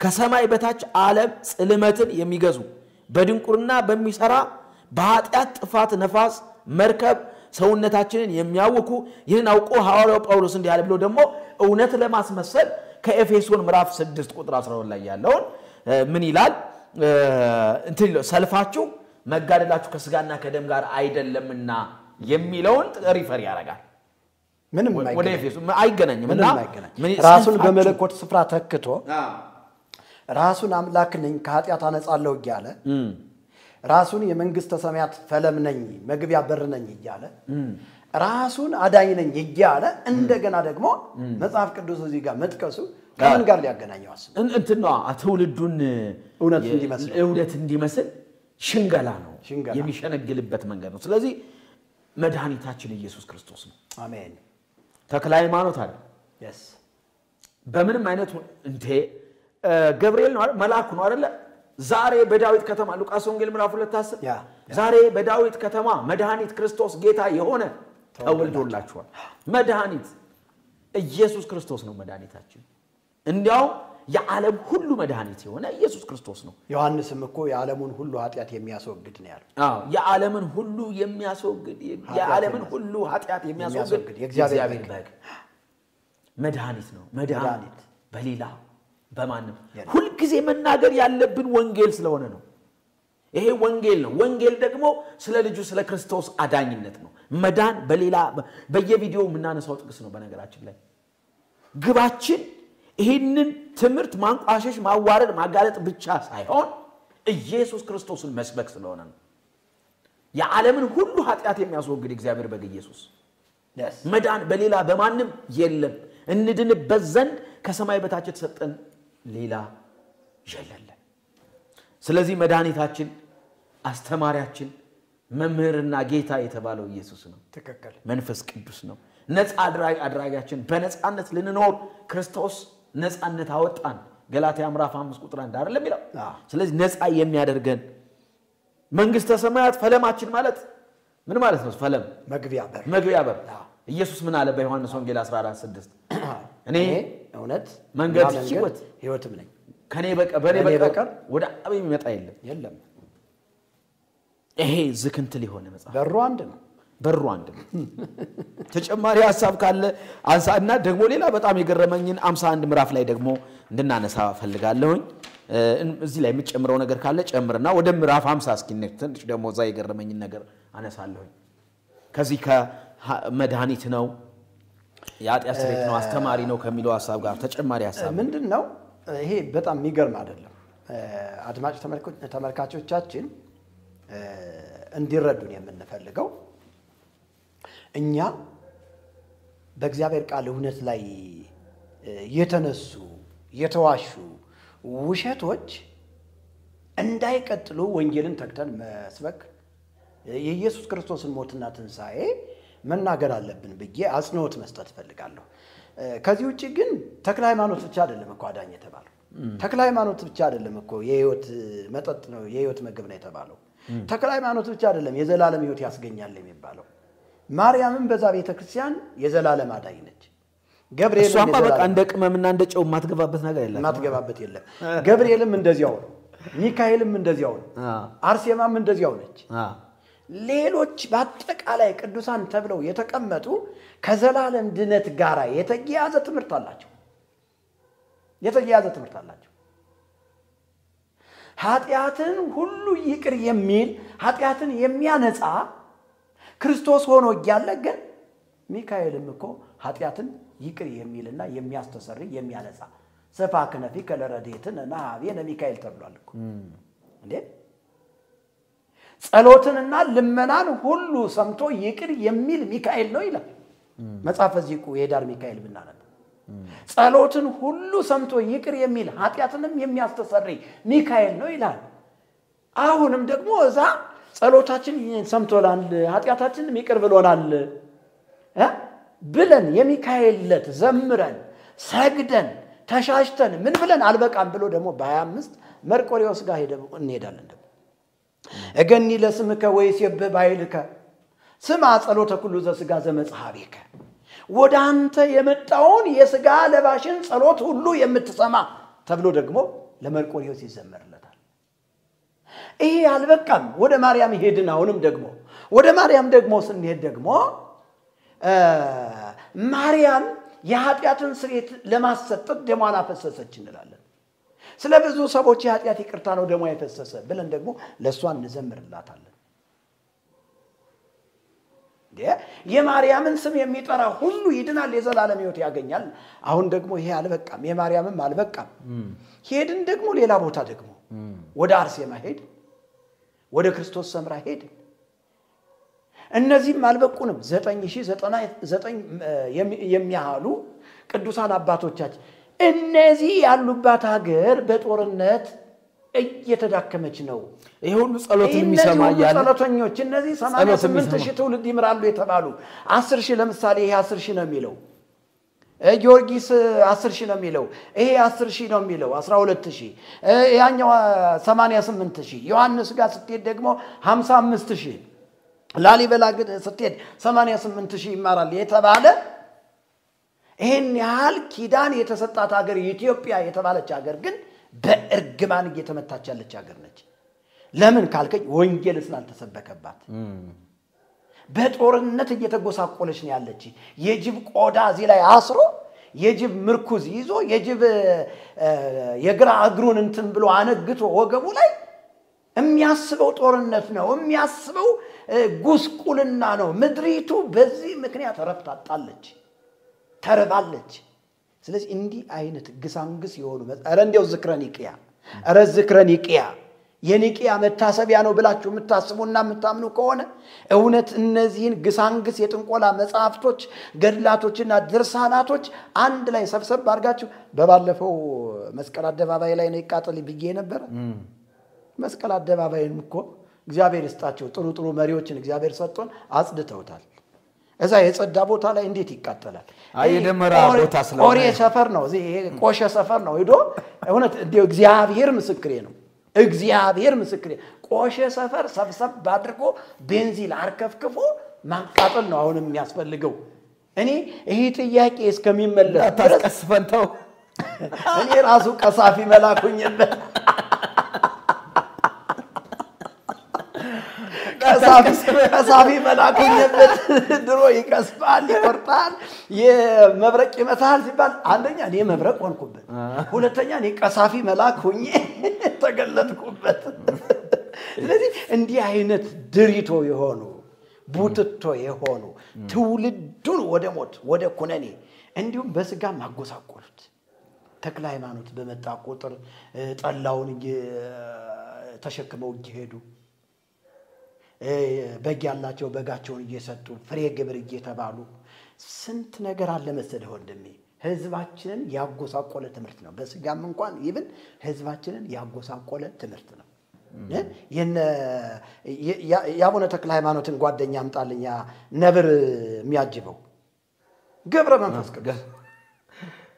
[SPEAKER 1] ከሰማይ በታች ዓለም ጽልመትን የሚገዙ በድንቁርና በሚሰራ በኃጢአት ጥፋት ነፋስ መርከብ ሰውነታችንን የሚያውኩ ይህን አውቆ ሐዋርያው ጳውሎስ እንዲህ አለ ብሎ ደግሞ እውነት ለማስመሰል ከኤፌሶን ምዕራፍ 6 ቁጥር 12 ላይ ያለውን ምን ይላል እንትን ሰልፋችሁ መጋደላችሁ ከስጋና ከደም ጋር አይደለምና የሚለውን ሪፈር ያደርጋል
[SPEAKER 2] ምንም
[SPEAKER 1] ወደ ኤፌሶን አይገናኝምና
[SPEAKER 2] ራሱን በመለኮት ስፍራ ተክቶ ራሱን አምላክ ነኝ ከኃጢአት አነጻለሁ ይያለ ራሱን የመንግስተ ሰማያት ፈለም ነኝ መግቢያ በር ነኝ ይያለ ራሱን አዳኝ ነኝ ይያለ እንደገና ደግሞ መጽሐፍ ቅዱስ እዚህ ጋር መጥቀሱ ከምን ጋር ሊያገናኘው አስብ
[SPEAKER 1] እንትና ትውልዱን እውነት እንዲመስል ሽንገላ ነው የሚሸነግልበት መንገድ ነው ስለዚህ መድኃኒታችን ኢየሱስ ክርስቶስ ነው
[SPEAKER 2] አሜን
[SPEAKER 1] ተክለ ሃይማኖት አይደል
[SPEAKER 2] yes
[SPEAKER 1] በምንም አይነት እንዴ ገብርኤል ነው መልአክ ነው አይደል ዛሬ በዳዊት ከተማ ሉቃስ ወንጌል ምዕራፍ 2:10 ዛሬ በዳዊት ከተማ መድኃኒት ክርስቶስ ጌታ የሆነ ተወልዶላችኋል መድኃኒት ኢየሱስ ክርስቶስ ነው መድኃኒታችን እንዲያው የዓለም ሁሉ መድኃኒት የሆነ ኢየሱስ ክርስቶስ ነው
[SPEAKER 2] ዮሐንስም እኮ የዓለሙን ሁሉ ኃጢአት የሚያስወግድ ነው ያለው
[SPEAKER 1] የዓለምን ሁሉ የሚያስወግድ የዓለምን ሁሉ ኃጢአት የሚያስወግድ የእግዚአብሔር በግ መድኃኒት ነው መድኃኒት በሌላ በማንም ሁሉ ጊዜ መናገር ያለብን ወንጌል ስለሆነ ነው ይሄ ወንጌል ነው ወንጌል ደግሞ ስለ ልጁ ስለ ክርስቶስ አዳኝነት ነው መዳን በሌላ በየቪዲዮ ምናነሳው ጥቅስ ነው በነገራችን ላይ ግባችን ይሄንን ትምርት ማንቋሸሽ ማዋረድ ማጋለጥ ብቻ ሳይሆን ኢየሱስ ክርስቶስን መስበክ ስለሆነ ነው የዓለምን ሁሉ ኃጢአት የሚያስወግድ እግዚአብሔር በግ ኢየሱስ መዳን በሌላ በማንም የለም እንድንበት ዘንድ ከሰማይ በታች ተሰጠን ሌላ የለም ስለዚህ መድኃኒታችን አስተማሪያችን መምህርና ጌታ የተባለው ኢየሱስ ነው
[SPEAKER 2] ተከከለ
[SPEAKER 1] መንፈስ ቅዱስ ነው ነፃ አድራጊያችን በነፃነት ልንኖር ክርስቶስ ነፃነት አወጣን ገላትያ ምዕራፍ 5 ቁጥር 1 አይደለም ይላል ስለዚህ ነፃ የሚያደርገን መንግስተ ሰማያት ፈለማችን ማለት ምን ማለት ነው ፈለም መግቢያ በር ኢየሱስ ምን አለ በዮሐንስ ወንጌል 14:6 እኔ
[SPEAKER 2] እውነት
[SPEAKER 1] መንገድ
[SPEAKER 2] ህይወትም ነኝ
[SPEAKER 1] ከኔ በቀር ወደ አብ የሚመጣ የለም ይሄ ዝክንትል የሆነ መጽሐፍ በሩ አንድ ነው ተጨማሪ ሐሳብ ካለ አንሳና ደግሞ ሌላ በጣም የገረመኝን 51 ምዕራፍ ላይ ደግሞ እንድናነሳ ፈልጋለሁኝ እዚህ ላይ የምጨምረው ነገር ካለ ጨምርና ወደ ምዕራፍ 50 እስኪነክ ትንሽ ደግሞ እዛ የገረመኝን ነገር አነሳለሁኝ ከዚህ ከመድኃኒት ነው ያጥያስ ስሬት ነው አስተማሪ ነው ከሚለው ሐሳብ ጋር ተጨማሪ ሐሳብ
[SPEAKER 2] ምንድነው ይሄ በጣም የሚገርም አይደለም አድማጭ ተመልካቾቻችን እንዲረዱን የምንፈልገው እኛ በእግዚአብሔር ቃል እውነት ላይ የተነሱ የተዋሹ ውሸቶች እንዳይቀጥሉ ወንጌልን ተክተን መስበክ የኢየሱስ ክርስቶስን ሞትና ትንሳኤ መናገር አለብን ብዬ አጽንኦት መስጠት ፈልጋለሁ ከዚህ ውጪ ግን ተክለ ሃይማኖት ብቻ አይደለም እኮ አዳኝ የተባለው ተክለ ሃይማኖት ብቻ አይደለም እኮ የህይወት መጠጥ ነው የህይወት ምግብ ነው የተባለው ተክለ ሃይማኖት ብቻ አይደለም የዘላለም ህይወት ያስገኛል የሚባለው ማርያምም በዛ ቤተክርስቲያን የዘላለም አዳኝ ነች ገብርኤል
[SPEAKER 1] እሷማ በቃ እንደ ቅመምና እንደ ጨው ማትገባበት ነገር
[SPEAKER 2] የለም ገብርኤልም እንደዚያው ነው ሚካኤልም እንደዚያው ነው አርሴማም እንደዚያው ነች ሌሎች በአጠቃላይ ቅዱሳን ተብለው የተቀመጡ ከዘላለም ድነት ጋር የተያያዘ ትምህርት አላቸው ኃጢአትን ሁሉ ይቅር የሚል ኃጢአትን የሚያነጻ ክርስቶስ ሆኖ ይያለ ግን ሚካኤልም እኮ ኃጢአትን ይቅር የሚልና የሚያስተሰርይ የሚያነጻ ሰፋከነፊ ከለረዴትና አብየነ ሚካኤል ተብሏል እኮ እንዴ ጸሎትንና ልመናን ሁሉ ሰምቶ ይቅር የሚል ሚካኤል ነው ይላል መጽሐፈ ዚቁ የዳር ሚካኤል ብናነብ ጸሎትን ሁሉ ሰምቶ ይቅር የሚል ኃጢአትንም የሚያስተሰርይ ሚካኤል ነው ይላል አሁንም ደግሞ እዛ ጸሎታችን ሰምቶላል ኃጢአታችንን ይቅር ብሎናል ብለን የሚካኤል ለት ዘምረን ሰግደን ተሻሽተን ምን ብለን አልበቃም ብሎ ደግሞ በ25 መርቆሪዎስ ጋር ሄደን እንሄዳለን እገኒ ለስምከ ወይሴብህ ባይልከ ስማ ጸሎተ ኩሉ ዘሥጋ ዘመጽሐቤከ ወደ አንተ የመጣውን የሥጋ ለባሽን ጸሎት ሁሉ የምትሰማ ተብሎ ደግሞ ለመርቆሬዎስ ይዘመርለታል። ይሄ አልበቃም። ወደ ማርያም ሄድን። አሁንም ደግሞ ወደ ማርያም ደግሞ ስንሄድ ደግሞ ማርያም የኃጢአትን ስርየት ለማሰጠት ደሟን አፈሰሰች እንላለን። ስለ ብዙ ሰዎች የኃጢአት ይቅርታ ነው ደሟ የፈሰሰ ብለን ደግሞ ለሷ እንዘምርላታለን። የማርያምን ስም የሚጠራ ሁሉ ይድናል የዘላለም ሕይወት ያገኛል። አሁን ደግሞ ይሄ አልበቃም። የማርያምም አልበቃም። ሄድን ደግሞ ሌላ ቦታ ደግሞ ወደ አርሴማ ሄድ፣ ወደ ክርስቶስ ሰምራ ሄድ። እነዚህም አልበቁንም። 9099 የሚያህሉ ቅዱሳን አባቶቻችን እነዚህ ያሉባት ሀገር በጦርነት እየተዳከመች ነው።
[SPEAKER 1] ይሄ ሁሉ ጸሎት የሚሰማ ያለ
[SPEAKER 2] ጸሎተኞች እነዚህ 88000 ትውልድ ይምራሉ የተባሉ 10000 ለምሳሌ ይሄ 10000 ነው የሚለው ጊዮርጊስ 10000 ነው የሚለው ይሄ 10000 ነው የሚለው 12000 ያኛው 88000 ዮሐንስ ጋር ስትሄድ ደግሞ 55000 ላሊበላ ስትሄድ 88000 ይማራል የተባለ ይሄን ያህል ኪዳን የተሰጣት ሀገር ኢትዮጵያ የተባለች ሀገር ግን በእርግማን እየተመታች ያለች ሀገር ነች። ለምን ካልከኝ ወንጌል ስላልተሰበከባት በጦርነት እየተጎሳቆለች ነው ያለች። የጅብ ቆዳ እዚህ ላይ አስሮ የጅብ ምርኩዝ ይዞ የጅብ የግራ እግሩን እንትን ብሎ አነግቶ ወገቡ ላይ የሚያስበው ጦርነት ነው፣ የሚያስበው ጉስቁልና ነው። ምድሪቱ በዚህ ምክንያት ረፍት አጣለች፣ ተርባለች። ስለዚህ እንዲህ አይነት ግሳንግስ የሆኑ ኧረ እንዲያው ዝክረ ኒቅያ የኒቅያ መታሰቢያ ነው ብላችሁ የምታስቡና የምታምኑ ከሆነ እውነት እነዚህን ግሳንግስ የጥንቆላ መጽሐፍቶች ገድላቶችና ድርሳናቶች አንድ ላይ ሰብሰብ አድርጋችሁ በባለፈው መስቀል አደባባይ ላይ ነው ይቃጠል ብዬ ነበር። መስቀል አደባባይን እኮ እግዚአብሔር ይስጣቸው ጥሩ መሪዎችን እግዚአብሔር ሰጥቶን አጽድተውታል። እዛ የጸዳ ቦታ ላይ እንዴት ይቃጠላል?
[SPEAKER 1] የደመራ ቦታ ስለሆነ
[SPEAKER 2] ቆሬ ሰፈር ነው፣ እዚህ ቆሸ ሰፈር ነው። ሄዶ እውነት እንዲው እግዚአብሔር ምስክሬ ነው፣ እግዚአብሔር ምስክሬ ቆሸ ሰፈር ሰብሰብ አድርጎ ቤንዚን አርከፍክፎ ማቃጠል ነው አሁን የሚያስፈልገው። እኔ ይሄ ጥያቄ እስከሚመለስ
[SPEAKER 1] ታስቀስፈንተው
[SPEAKER 2] እኔ ራሱ ቀሳፊ መላኩኝበት ቀሳፊ መላኩኝበት ድሮ ይቀስፋል ይቆርጣል የመብረቅ ይመታል ሲባል አንደኛ እኔ መብረቅ ሆንኩበት፣ ሁለተኛ እኔ ቀሳፊ መላክ ሆኜ ተገለጥኩበት። ስለዚህ እንዲህ አይነት ድሪቶ የሆኑ ቡትቶ የሆኑ ትውልዱን ወደ ሞት ወደ ኩነኔ እንዲሁም በስጋ ማጎሳቆሉት። ተክለ ሃይማኖት በመጣ ቁጥር ጠላውን ተሸክመው እየሄዱ በግ ያላቸው በጋቸውን እየሰጡ ፍሬ ግብር እየተባሉ ስንት ነገር አለ መሰለህ ወንድሜ። ህዝባችንን ያጎሳቆለ ትምህርት ነው። በስጋም እንኳን ይብን ህዝባችንን ያጎሳቆለ ትምህርት ነው። ያቡነ ተክለ ሃይማኖትን ጓደኛ አምጣልኛ ነብር የሚያጅበው ገብረ መንፈስ ቅዱስ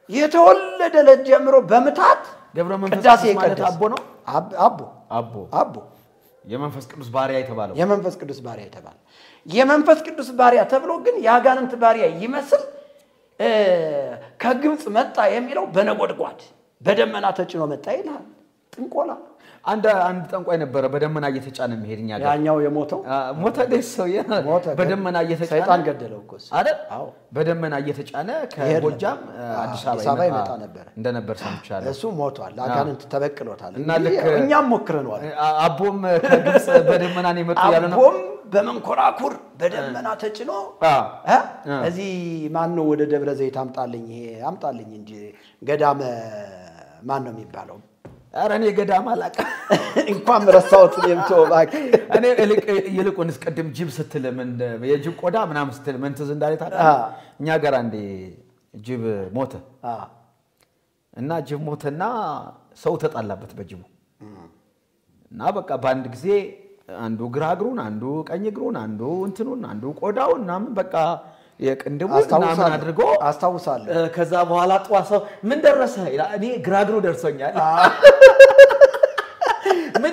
[SPEAKER 2] የተወለደ ለጀምሮ በመታት
[SPEAKER 1] ገብረ መንፈስ ማለት አቦ ነው።
[SPEAKER 2] አቦ
[SPEAKER 1] የመንፈስ ቅዱስ ባሪያ የተባለው
[SPEAKER 2] የመንፈስ ቅዱስ ባሪያ ተብሎ ግን ያጋንንት ባሪያ ይመስል ከግብጽ መጣ የሚለው በነጎድጓድ በደመና ተጭኖ መጣ ይላል። ጥንቆላ
[SPEAKER 1] አንድ ጠንቋይ ነበረ በደመና እየተጫነ መሄድኛ ጋር
[SPEAKER 2] ያኛው የሞተው
[SPEAKER 1] ሞተ ደሰው በደመና እየተጫነ
[SPEAKER 2] ሰይጣን ገደለው እኮ
[SPEAKER 1] አይደል? አዎ በደመና እየተጫነ ከጎጃም አዲስ አበባ
[SPEAKER 2] ይመጣ ነበር
[SPEAKER 1] እንደነበር ሰምቻለሁ።
[SPEAKER 2] እሱ ሞቷል፣ አጋንንት ተበቅሎታል።
[SPEAKER 1] እና
[SPEAKER 2] እኛም ሞክረናል።
[SPEAKER 1] አቦም ከግብጽ በደመና ነው የመጡ ያለ ነው።
[SPEAKER 2] አቦም በመንኮራኩር በደመና ተጭኖ እዚህ ማን ነው ወደ ደብረ ዘይት አምጣልኝ እንጂ ገዳመ ማን ነው የሚባለው?
[SPEAKER 1] አረኔ ገዳም አላቀ
[SPEAKER 2] እንኳን ረሳውት የምትወባክ
[SPEAKER 1] እኔ ይልቁንስ ቀደም ጅብ ስትል ምን የጅብ ቆዳ ምናምን ስትል ምን ትዝ እንዳለ ታዲያ እኛ ጋር አንዴ ጅብ ሞተ እና ጅብ ሞተና ሰው ተጣላበት በጅቡ እና በቃ በአንድ ጊዜ አንዱ ግራ እግሩን አንዱ ቀኝ እግሩን አንዱ እንትኑን አንዱ ቆዳውን ምናምን በቃ የቅንድቡን ምናምን አድርጎ
[SPEAKER 2] አስተዋውሳለሁ።
[SPEAKER 1] ከዛ በኋላ ጧሰው ምን ደረሰ? እኔ ግራ እግሩ ደርሶኛል። ምን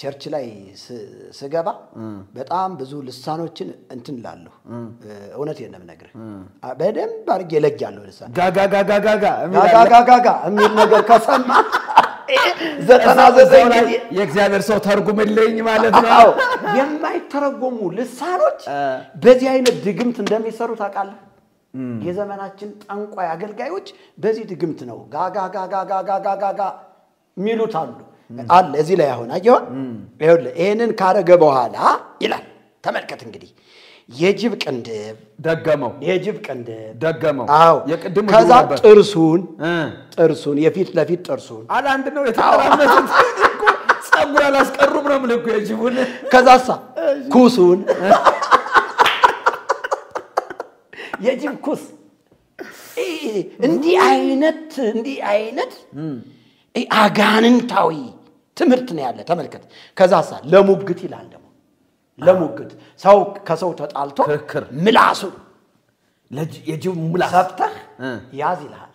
[SPEAKER 2] ቸርች ላይ ስገባ በጣም ብዙ ልሳኖችን እንትን ላለሁ እውነቴን ነው የምነግርህ በደንብ አድርጌ ለጃለሁ ልሳን ጋጋጋጋጋ የሚል ነገር ከሰማ 99
[SPEAKER 1] የእግዚአብሔር ሰው ተርጉምልኝ ማለት ነው
[SPEAKER 2] የማይተረጎሙ ልሳኖች በዚህ አይነት ድግምት እንደሚሰሩ ታውቃለህ የዘመናችን ጠንቋይ አገልጋዮች በዚህ ድግምት ነው ጋጋጋጋጋጋጋ ሚሉት አለ እዚህ ላይ አሁን አየው ይኸውልህ ይሄንን ካረገ በኋላ ይላል ተመልከት እንግዲህ የጅብ ቅንድብ
[SPEAKER 1] ደገመው
[SPEAKER 2] የጅብ ቅንድብ
[SPEAKER 1] ደገመው
[SPEAKER 2] የቅድሙ ከዛ ጥርሱን የፊት ለፊት ጥርሱን
[SPEAKER 1] አለ አንድ ነው የተቀራመቱት ጸጉር አላስቀሩም ነው ምልኩ የጅቡን
[SPEAKER 2] ከዛሳ ኩሱን የጅብ ኩስ እንዲህ አይነት አጋንንታዊ ትምህርት ነው ያለ ተመልከት ከዛሳ ለሙግት ይላል ደግሞ ለሙግት ሰው ከሰው ተጣልቶ ምላሱ
[SPEAKER 1] የጅብ ምላስ
[SPEAKER 2] ሰፍተህ ያዝ ይላል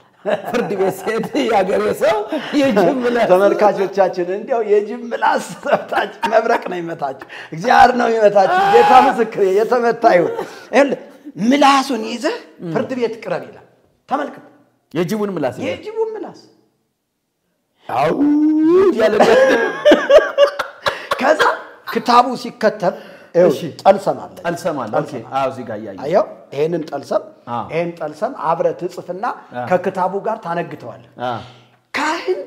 [SPEAKER 1] ፍርድ ቤት ሄድ ያገሬ ሰው የጅብ ምላስ
[SPEAKER 2] ተመልካቾቻችን እንዴው የጅብ ምላስ ሰፍታች መብረቅ ነው ይመታችሁ እግዚአብሔር ነው ይመታችሁ ጌታ ምስክር የተመታዩ ምላሱን ይዘህ ፍርድ ቤት ቅረብ ይላል ተመልከት
[SPEAKER 1] የጅቡን ምላስ አው ያለበት
[SPEAKER 2] ከዛ ክታቡ ሲከተብ ጠልሰም አለ
[SPEAKER 1] ኦኬ አው እዚህ ጋር ያያዩ
[SPEAKER 2] አየው ይሄንን ጠልሰም አብረ ትጽፍና ከክታቡ ጋር ታነግተዋል ካህን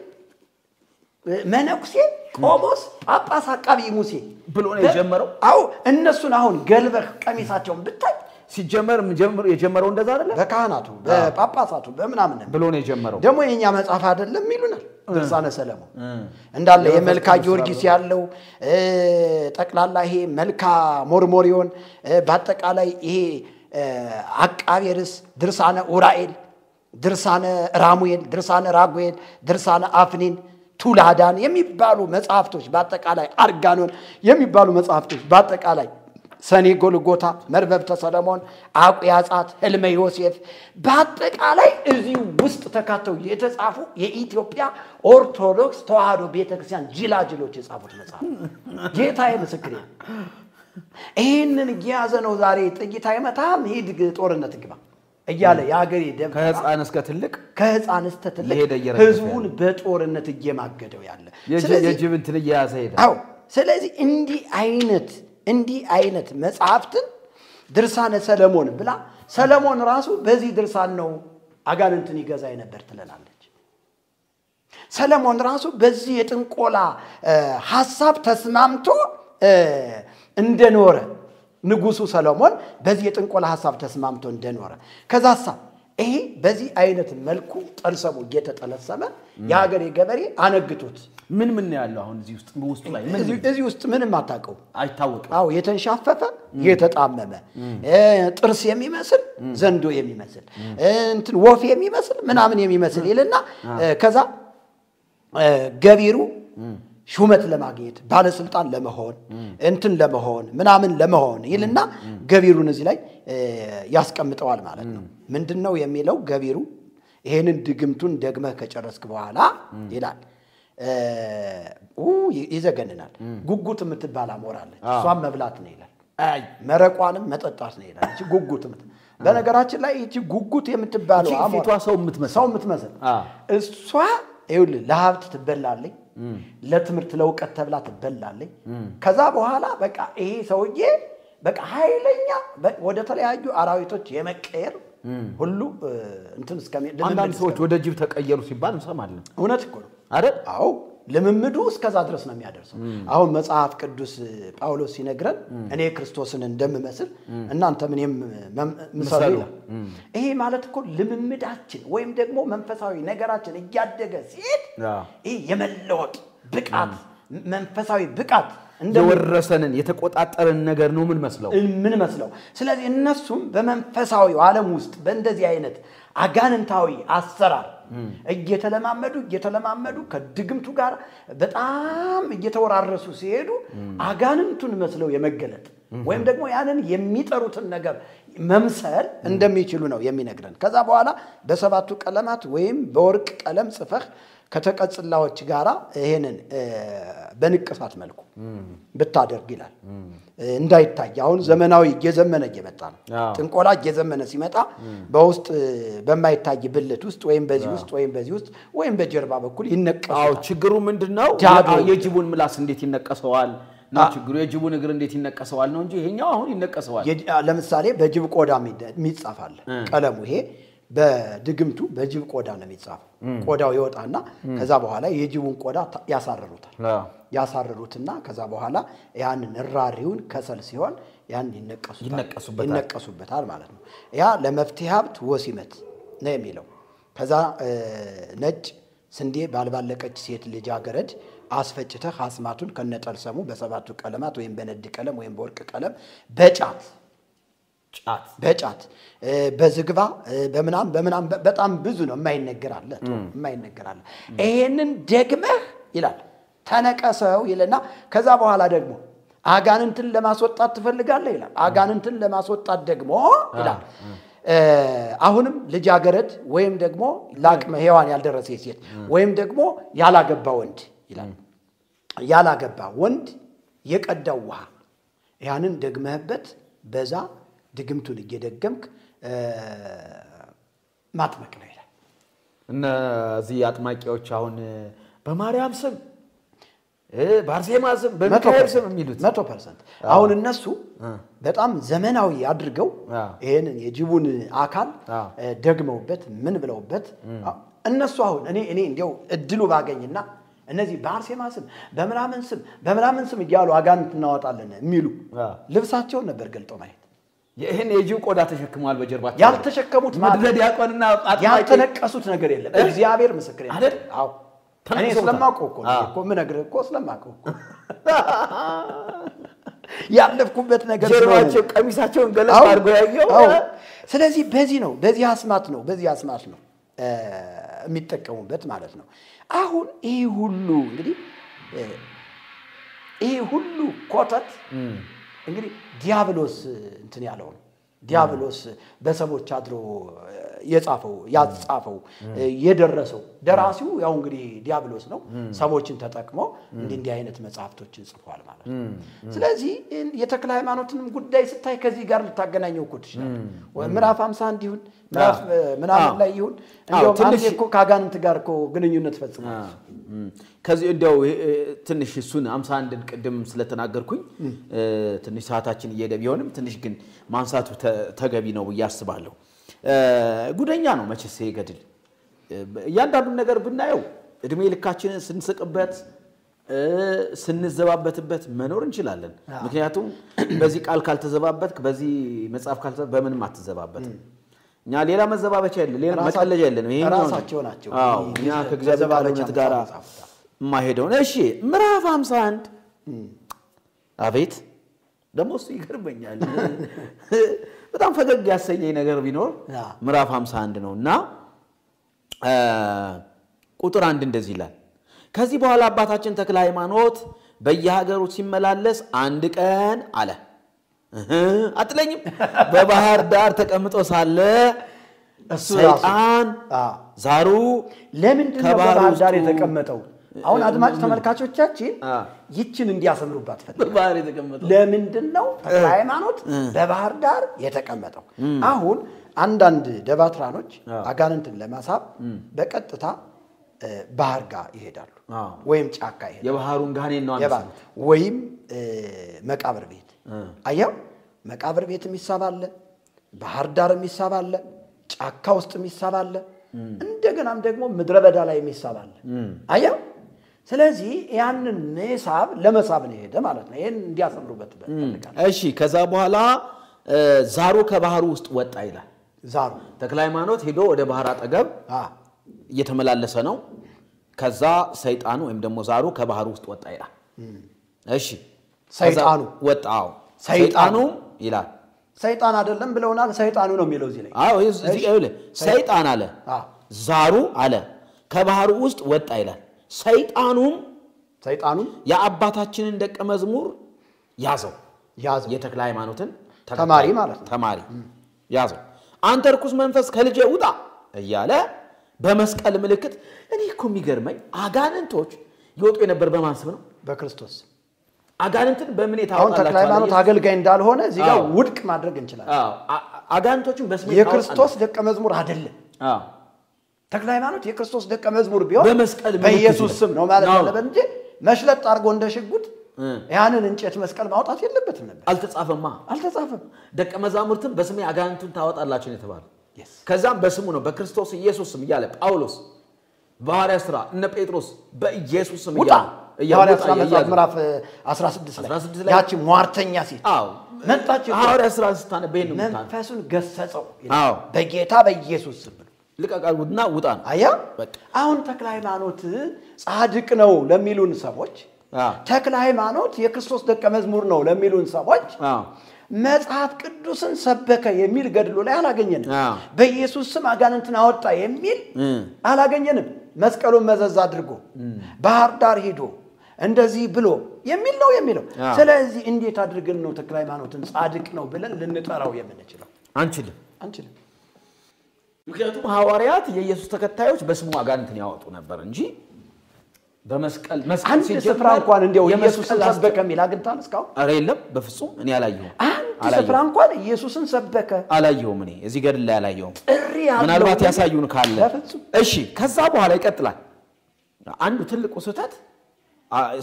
[SPEAKER 2] መነኩሴ ቆሞስ ጳጳስ አቃቢ ሙሴ
[SPEAKER 1] ብሎ ነው የጀመረው
[SPEAKER 2] አው እነሱን አሁን ገልበህ ቀሚሳቸውን ብታይ
[SPEAKER 1] ሲጀመር የጀመረው እንደዛ አይደለ
[SPEAKER 2] በካህናቱ በጳጳሳቱ በመናምን
[SPEAKER 1] ብሎ ነው የጀመረው
[SPEAKER 2] ደሞ የኛ መጽሐፍ አይደለም ይሉናል ድርሳነ ሰለሞን እንዳለ የመልካ ጊዮርጊስ ያለው ጠቅላላ ይሄ መልካ ሞርሞሪዮን በአጠቃላይ ይሄ አቃቤርስ ድርሳነ ኡራኤል ድርሳነ ራሙኤል ድርሳነ ራጉኤል ድርሳነ አፍኒን ቱላዳን የሚባሉ መጽሐፍቶች በአጠቃላይ አርጋኖን የሚባሉ መጽሐፍቶች በአጠቃላይ ሰኔ ጎልጎታ መርበብተ ሰለሞን አቁያጻት ህልመ ዮሴፍ በአጠቃላይ እዚህ ውስጥ ተካተው የተጻፉ የኢትዮጵያ ኦርቶዶክስ ተዋህዶ ቤተክርስቲያን ጅላጅሎች የጻፉት መጽሐፍ ጌታዬ ምስክሬ ይሄንን ያዘ ነው ዛሬ ጥቂት አይመታም ሂድ ጦርነት ግባ እያለ ያገሬ ደም
[SPEAKER 1] ከህፃን እስከ ትልቅ
[SPEAKER 2] ህዝቡን በጦርነት እየማገደው ያለ
[SPEAKER 1] የጅብን ትልያዘ ሄደ
[SPEAKER 2] አው ስለዚህ እንዲህ አይነት መጽሐፍትን ድርሳነ ሰለሞን ብላ ሰለሞን ራሱ በዚህ ድርሳን ነው አጋንንትን ይገዛ የነበር ትለናለች ሰለሞን ራሱ በዚህ የጥንቆላ ሐሳብ ተስማምቶ እንደኖረ ንጉሱ ሰለሞን በዚህ የጥንቆላ ሐሳብ ተስማምቶ እንደኖረ ከዛሳ ይሄ በዚህ አይነት መልኩ ጠልሰሙ እየተጠለሰመ ያገሬ ገበሬ አነግቶት
[SPEAKER 1] ምን ያለው አሁን ውስጡ ላይ
[SPEAKER 2] እዚህ ውስጥ ምንም አታውቀው
[SPEAKER 1] አይታወቅም
[SPEAKER 2] አው የተንሻፈፈ የተጣመመ ጥርስ የሚመስል ዘንዶ የሚመስል እንትን ወፍ የሚመስል ምናምን የሚመስል ይልና ከዛ ገቢሩ ሹመት ለማግኘት ባለስልጣን ለመሆን እንትን ለመሆን ምናምን ለመሆን ይልና ገቢሩን እዚህ ላይ ያስቀምጠዋል ማለት ነው ምንድነው የሚለው ገቢሩ ይሄንን ድግምቱን ደግመህ ከጨረስክ በኋላ ይላል ይዘገንናል ጉጉት የምትባል አሞራለች እሷም መብላት ነው ይላል አይ መረቋንም መጠጣት ነው ይላል እቺ ጉጉት በነገራችን ላይ እቺ ጉጉት የምትባለው
[SPEAKER 1] አሞራ ሰው የምትመስል
[SPEAKER 2] እሷ ይኸውልህ ለሀብት ትበላለች ለትምህርት ለውቀት ተብላ ትበላለች ከዛ በኋላ በቃ ይሄ ሰውዬ በቃ ኃይለኛ ወደ ተለያዩ አራዊቶች የመቀየር ሁሉ እንትን እስከሚል
[SPEAKER 1] አንዳንድ ሰዎች ወደ ጅብ ተቀየሩ ሲባል እንሰማለን
[SPEAKER 2] እውነት እኮ ነው
[SPEAKER 1] አይደል
[SPEAKER 2] አዎ ለምምዱ እስከዛ ድረስ ነው የሚያደርሰው አሁን መጽሐፍ ቅዱስ ጳውሎስ ሲነግረን እኔ ክርስቶስን እንደምመስል እናንተ ምንም ምሳሌ ይሄ ማለት እኮ ለምምዳችን ወይም ደግሞ መንፈሳዊ ነገራችን እያደገ ሲሄድ ይሄ የመለወጥ ብቃት መንፈሳዊ ብቃት
[SPEAKER 1] እንደወረሰንን የተቆጣጠረን ነገር ነው ምን መስለው
[SPEAKER 2] ስለዚህ እነሱም በመንፈሳዊ ዓለም ውስጥ በእንደዚህ አይነት አጋንንታዊ አሰራር እየተለማመዱ ከድግምቱ ጋር በጣም እየተወራረሱ ሲሄዱ አጋንንቱን መስለው የመገለጥ ወይም ደግሞ ያንን የሚጠሩትን ነገር መምሰል እንደሚችሉ ነው የሚነግረን ከዛ በኋላ በሰባቱ ቀለማት ወይም በወርቅ ቀለም ጽፈህ ከተቀጽላዎች ጋራ ይሄንን በንቅሳት መልኩ ብታደርግ ይላል እንዳይታይ አሁን ዘመናዊ እየዘመነ እየመጣ ነው ጥንቆላ እየዘመነ ሲመጣ በውስጥ በማይታይ ብልት ውስጥ ወይም በዚህ ውስጥ ወይም በዚህ ውስጥ ወይም በጀርባ በኩል ይነቀሳል
[SPEAKER 1] ችግሩ ምንድነው የጅቡን ምላስ እንዴት ይነቀሰዋል ነው ችግሩ የጅቡን እግር እንዴት ይነቀሰዋል ነው እንጂ ይሄኛው አሁን ይነቀሰዋል
[SPEAKER 2] ለምሳሌ በጅብ ቆዳ የሚጻፋል ቀለሙ ይሄ በድግምቱ በጅብ ቆዳ ነው የሚጻፈው ቆዳው ይወጣና ከዛ በኋላ የጅቡን ቆዳ ያሳረሩትና ከዛ በኋላ ያንን ራሪውን ከሰል ሲሆን ያን ይነቀሱበታል ማለት ነው ያ ለመፍትሄ ሀብት ወሲመት ነው የሚለው ከዛ ነጭ ስንዴ ባልባለቀች ሴት ልጅ አገረድ አስፈጭተህ አስማቱን ከነጠልሰሙ በሰባቱ ቀለማት ወይም በነድ ቀለም ወይም በወርቅ ቀለም በጫት በዝግባ በመናም በጣም ብዙ ነው የማይነገራለ ይሄንን ደግመህ ይላል ተነቀሰው ይለና ከዛ በኋላ ደግሞ አጋንንትን ለማስወጣት ትፈልጋለህ ይላል አጋንንትን ለማስወጣት ደግሞ ይላል አሁንም ልጅ አገረድ ወይም ደግሞ ላቅመ ሔዋን ያልደረሰ ሴት ወይም ደግሞ ያላገባ ወንድ ይላል ያላገባ ወንድ የቀዳው ውሃ ያንን ደግመህበት በዛ ድግምቱን እየደገምክ ማጥመቅ ነው ይላል
[SPEAKER 1] እነዚህ አጥማቂዎች አሁን በማርያም ስም በአርሴማ ስም በሚካኤል ስም የሚሉት
[SPEAKER 2] 100% አሁን እነሱ በጣም ዘመናዊ አድርገው ይሄንን የጅቡን አካል ደግመውበት ምን ብለውበት እነሱ አሁን እኔ እንዴው እድሉ ባገኝና እነዚህ በአርሴማ ስም በምናምን ስም ይያሉ አጋንንት እናወጣለን የሚሉ ልብሳቸውን ነበር ገልጠው ማየት
[SPEAKER 1] ይሄን የጅብ ቆዳ ተሸክሟል በጀርባቸው
[SPEAKER 2] ያልተሸከሙት
[SPEAKER 1] ማለት ዲያቆንና
[SPEAKER 2] ያልተነቀሱት ነገር የለም እግዚአብሔር ምስክር አይደል አዎ እኔ ስለማውቀው እኮ ምን ነገር እኮ ስለማውቀው ያለፍኩበት ነገር
[SPEAKER 1] ጀርባቸው ቀሚሳቸውን ገለጥ አድርገው ያየው
[SPEAKER 2] ስለዚህ በዚህ አስማት ነው የሚጠቀሙበት ማለት ነው አሁን ይሄ ሁሉ ኮተት እንግዲህ ዲያብሎስ እንትን ያለው ነው ዲያብሎስ በሰቦች አድሮ ያጻፈው የደረሰው ደራሲው ያው እንግዲህ ዲያብሎስ ነው ሰቦችን ተጠቅሞ እንዲህ አይነት መጽሐፍቶችን ጽፏል ማለት ነው ስለዚህ የተክለ ሃይማኖትንም ጉዳይ ስታይ ከዚህ ጋር ልታገናኘው እኮ ትችላለህ ምዕራፍ 51 ይሁን ምዕራፍ ምናምን ላይ ይሁን እንደው ትንሽ እኮ ካጋንንት ጋር እኮ ግንኙነት ፈጽሟል
[SPEAKER 1] ከዚህ እንደው ትንሽ እሱን 51 ቀደም ስለተናገርኩኝ ትንሽ ሰዓታችን እየሄደ ቢሆንም ትንሽ ግን ማንሳቱ ተገቢ ነው ያስባለሁ ጉደኛ ነው መቼስ ይገድል ያንዳንዱ ነገር ብናየው እድሜ ልካችንን ስንስቅበት ስንዘባበትበት መኖር እንችላለን ምክንያቱም በዚህ ቃል ካልተዘባበትክ በዚህ መጽሐፍ በምንም አትዘባበትም እኛ ሌላ መዘባበቻ የለም ሌላ መቀለጃ የለም ይሄ
[SPEAKER 2] ራሳቸው ናቸው
[SPEAKER 1] እኛ ከእግዚአብሔር ቃልነት ጋር ማሄደው እሺ ምዕራፍ 51 አቤት ደሞስ ይገርመኛል በጣም ፈገግ ያሰኘኝ ነገር ቢኖር ምዕራፍ 51 ነውና ቁጥር 1 እንደዚህ ይላል ከዚህ በኋላ አባታችን ተክለ ሃይማኖት በየሀገሩ ሲመላለስ አንድ ቀን አለ አጥለኝም በባህር ዳር ተቀምጦ ሳለ ሰይጣን ዛሩ
[SPEAKER 2] ለምንድን ነው በባህር ዳር የተቀመጠው አሁን አድማጭ ተመልካቾቻችን ይችን እንዲያሰምሩባት ፈልገው
[SPEAKER 1] በባህር የተቀመጠው
[SPEAKER 2] ለምንድነው ተክለ ሃይማኖት በባህር ዳር የተቀመጠው አሁን አንዳንድ ደባትራኖች አጋንንትን ለማሳብ በቀጥታ ባህር ጋር ይሄዳሉ ወይም ጫካ ይሄዳሉ
[SPEAKER 1] የባህሩን ጋኔን ነው አንተ
[SPEAKER 2] ወይም መቃብር ቤት አየው መቃብር ቤት የሚሳባለ ባህር ዳር የሚሳባለ ጫካ ውስጥ የሚሳባለ እንደገናም ደግሞ ምድረበዳ ላይ የሚሳባለ አየው ስለዚህ ያንን መሳብ ለመሳብ ነው ሄደ ማለት ነው ይሄን እንዲያሰምሩበት በፈልጋል
[SPEAKER 1] እሺ ከዛ በኋላ ዛሩ ከባህሩ ውስጥ ወጣ ይላል
[SPEAKER 2] ዛሩ
[SPEAKER 1] ተክለ ሃይማኖት ሄዶ ወደ ባህር አጠገብ እየተመላለሰ ነው ከዛ ሰይጣኑ ወይም ደግሞ ዛሩ ከባህሩ ውስጥ ወጣ ይላል እሺ
[SPEAKER 2] ሰይጣኑ
[SPEAKER 1] ወጣው ሰይጣኑ ይላል
[SPEAKER 2] ሰይጣን አይደለም ብለውናል ሰይጣኑ ነው የሚለው እዚህ ላይ
[SPEAKER 1] እዚህ ይኸውልህ ሰይጣን አለ ዛሩ አለ ከባህሩ ውስጥ ወጣ ይላል ሰይጣኑ የአባታችንን ደቀ መዝሙር ያዘው የተክለ ሃይማኖትን
[SPEAKER 2] ተማሪ ማለት ነው
[SPEAKER 1] ተማሪ ያዘው አንተ ርኩስ መንፈስ ከልጄ ውጣ እያለ በመስቀል ምልክት እኔ እኮ የሚገርመኝ አጋንንቶች ይወጡ የነበር በማን ስም ነው
[SPEAKER 2] በክርስቶስ
[SPEAKER 1] አጋንንትን በምን
[SPEAKER 2] የታወጣላችሁ አሁን ተክለ ሃይማኖት አገልጋይ እንዳልሆነ እዚህ ጋር ውድቅ ማድረግ እንችላለን
[SPEAKER 1] አጋንንቶችን በስም
[SPEAKER 2] የክርስቶስ ደቀ መዝሙር አይደለም ተክለ ሃይማኖት የክርስቶስ ደቀ መዝሙር ቢሆን በኢየሱስ ስም ነው ማለት ነው እንጂ መሽለጥ አርጎ እንደሽጉጥ ያንን እንጨት መስቀል ማውጣት የለበትም ነበር አልተጻፈም
[SPEAKER 1] ደቀ መዛሙርትን በስሜ አጋንንቱን ታወጣላችሁ ነው የተባለው ከዛም በስሙ ነው በክርስቶስ ኢየሱስ ስም ይያለ ጳውሎስ በሐዋርያት ሥራ እነ ጴጥሮስ በኢየሱስ ስም ይያለ
[SPEAKER 2] የሐዋርያት ሥራ ምዕራፍ 16 ላይ ያቺ ሟርተኛ ሴት መጣች
[SPEAKER 1] ሐዋርያት ሥራ ስታነበኝ ነው
[SPEAKER 2] መንፈሱን ገሰጸው በጌታ በኢየሱስ ስም
[SPEAKER 1] ልቀቃውና ውጣን
[SPEAKER 2] አያ አሁን ተክለ ሃይማኖት ጻድቅ ነው ለሚሉን ሰዎች ተክለ ሃይማኖት የክርስቶስ ደቀ መዝሙር ነው ለሚሉን ሰዎች መጽሐፍ ቅዱስን ሰበከ የሚል ገድሉ ላይ አላገኘንም በኢየሱስ ስም አጋንንትን አወጣ የሚል አላገኘንም መስቀሉን መዘዝ አድርጎ ባህር ዳር ሄዶ እንደዚህ ብሎ የሚል ነው የሚለው ስለዚህ እንዴት አድርገን ነው ተክለ ሃይማኖትን ጻድቅ ነው ብለን ልንጠራው የምንችለው አንችልም
[SPEAKER 1] ምክንያቱም ሐዋርያት የኢየሱስ ተከታዮች በስሙ አጋንንትን ያወጡ ነበር እንጂ በመስቀል
[SPEAKER 2] አንድ ስፍራ እንኳን እንደው ኢየሱስን ሰበከ የሚል አግኝታል እስካሁን
[SPEAKER 1] አረ የለም በፍጹም እኔ አላየሁም
[SPEAKER 2] አንድ ስፍራ እንኳን ኢየሱስን ሰበከ
[SPEAKER 1] አላየሁም እኔ እዚህ ገድል ላይ አላየሁም ምናልባት ያሳዩን ካለ እሺ ከዛ በኋላ ይቀጥላል አንዱ ትልቁ ስህተት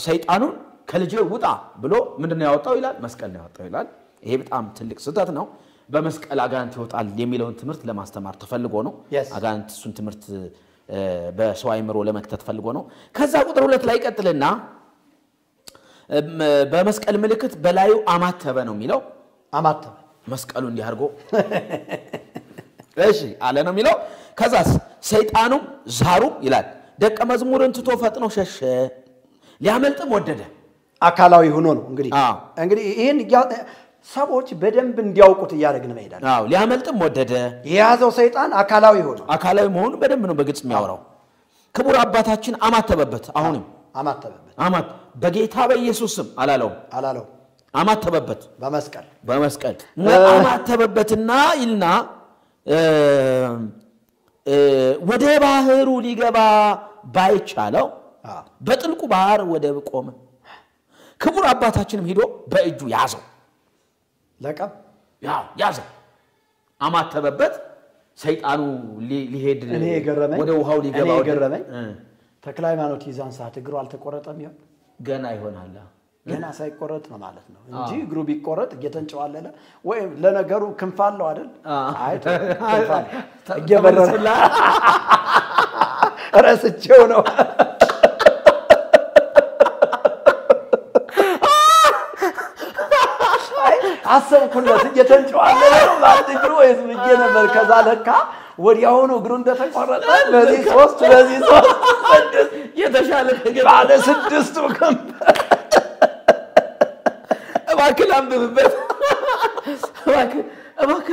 [SPEAKER 1] ሰይጣኑን ከልጄ ውጣ ብሎ ምንድነው ያወጣው ይላል መስቀል ነው ያወጣው ይላል ይሄ በጣም ትልቅ ስህተት ነው በመስቀል አጋንንት ይወጣል የሚለውን ትምህርት ለማስተማር ተፈልጎ ነው አጋንንት እሱን ትምህርት በሰው አይምሮ ለመክተት ፈልጎ ነው ከዛ ቁጥር 2 ላይ ቀጥልና በመስቀል ምልክት በላዩ አማተበ ነው የሚለው
[SPEAKER 2] አማተበ
[SPEAKER 1] መስቀሉ እንዲያርጎ እሺ አለ ነው የሚለው ከዛስ ሰይጣኑም ዛሩም ይላል ደቀ መዝሙርን ትቶ ፈጥኖ ሸሸ ሊያመልጥም ወደደ
[SPEAKER 2] አካላዊ ሆኖ ነው እንግዲህ ይሄን ሰዎች በደንብ እንዲያውቁት ያደርግን መይዳል
[SPEAKER 1] ሊያመልጥም ወደደ
[SPEAKER 2] የያዘው ሰይጣን አካላዊ
[SPEAKER 1] መሆኑ በደንብ ነው በግልጽ የሚያወራው ክቡር አባታችን አማተበበት አሁንም አማት በጌታ በኢየሱስ ስም አላለው አማተበበት በመስቀል አማተበበትና ይልና ወደ ባህሩ ሊገባ ባይቻለው በጥልቁ ባህር ወደብ ቆመ ክቡር አባታችንም ሄዶ በእጁ ያዘው
[SPEAKER 2] ለቀም
[SPEAKER 1] ያዘው አማተበበት ሰይጣኑ ሊሄድ
[SPEAKER 2] ወደ
[SPEAKER 1] ውሃው ሊገባ
[SPEAKER 2] ገረመኝ ተክለ ሃይማኖት ይዛን ሰዓት እግሩ አልተቆረጠም ይሆን
[SPEAKER 1] ገና ይሆናል
[SPEAKER 2] ገና ሳይቆረጥ ነው ማለት ነው እንጂ እግሩ ቢቆረጥ እየተንጨዋለለ ወይ ለነገሩ ክንፋለው አይደል አይ ክንፋል እየበረረ ረስቼው ነው አሰብኩለት እየተንጨዋለለ ነው ማለት እግሩ ወይስ ብዬ ነበር ከዛ ለካ ወዲያው ነው እግሩ እንደተቆረጠ በዚህ 3
[SPEAKER 1] የተሻለ ነገር
[SPEAKER 2] ባለ 6 ክንፍ
[SPEAKER 1] እባክህ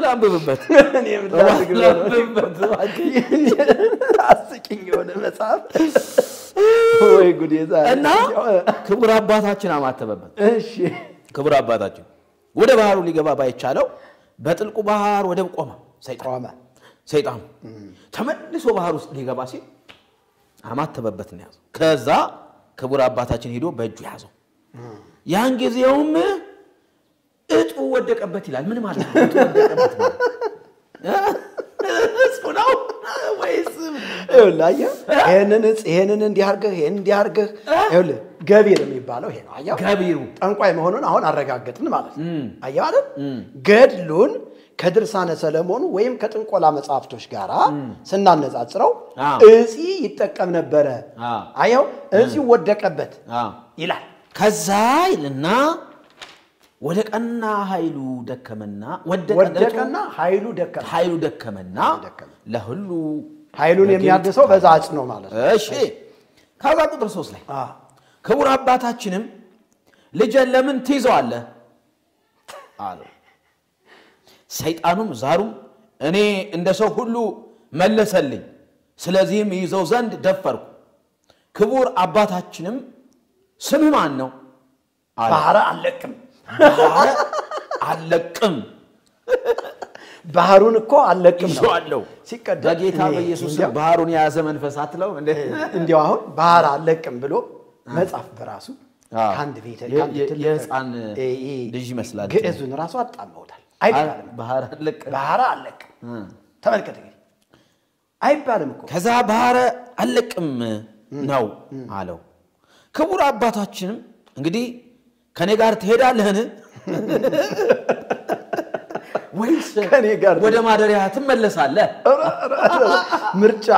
[SPEAKER 1] አንብብበት
[SPEAKER 2] እኔም ላድርግበት አስቂኝ የሆነ መጽሐፍ ወይ ጉድ
[SPEAKER 1] እና ክቡር አባታችን አማተበበት
[SPEAKER 2] እሺ
[SPEAKER 1] ክቡር አባታችን ወደ ባህሩ ሊገባ ባይቻለው በጥልቁ ባህር ወደብ ቆመ ሰይጣን ተመልሶ ባህር ውስጥ ሊገባ ሲል አማተበበት ነው ያዘው ከዛ ክቡር አባታችን ሄዶ በእጁ ያዘው ያን ጊዜውም እጡ ወደቀበት ይላል ምን ማለት ነው እጡ ወደቀበት እሱ ነው ወይስ
[SPEAKER 2] ይሄንን እንዲያርገህ ይኸውልህ ገቢር የሚባለው ይሄ ነው አያው
[SPEAKER 1] ገቢሩ
[SPEAKER 2] ጠንቋይ መሆኑን አሁን አረጋግጥን ማለት ነው አያው አይደል ገድሉን ከድርሳነ ሰለሞን ወይም ከጥንቆላ መጻፍቶች ጋራ ስናነጻጽረው እዚህ ይጠቀም ነበር አያው እዚህ ወደቀበት ይላል
[SPEAKER 1] ከዛ ይልና ወደቀና ኃይሉ ደከመና
[SPEAKER 2] ወደቀና ኃይሉ ደከመና
[SPEAKER 1] ለሁሉ
[SPEAKER 2] ኃይሉን የሚያድሰው በዛ አጽ ነው ማለት ነው
[SPEAKER 1] እሺ ከዛ ቁጥር 3 ላይ ክቡር አባታችንም ልጄን ለምን ትይዘዋለህ አለው ሰይጣኑም ዛሩም እኔ እንደ ሰው ሁሉ መለሰልኝ ስለዚህም ይዘው ዘንድ ደፈርኩ ክቡር አባታችንም ስም ማን ነው
[SPEAKER 2] ባህር አለቅም ባህሩን እኮ አለቅም ነው
[SPEAKER 1] ይዟለው
[SPEAKER 2] ሲቀደም
[SPEAKER 1] በጌታ በኢየሱስ ባህሩን የያዘ መንፈስ አትለው እንዴ
[SPEAKER 2] እንዴው አሁን ባህር አለቅም ብሎ መጻፍ በራሱ ካንድ ቤተ ካንድ
[SPEAKER 1] የህፃን ልጅ ይመስላል
[SPEAKER 2] ግዕዙን ራሱ አጣመውታል አይባልም ባህር አለቅም ተመልከተ አይባልም እኮ
[SPEAKER 1] ከዛ ባህር አለቅም ነው አለው ክቡር አባታችንም እንግዲህ ከኔ ጋር ትሄዳለህን ወይስ ከኔ ጋር ወደ ማደሪያ ትመለሳለህ
[SPEAKER 2] ምርጫ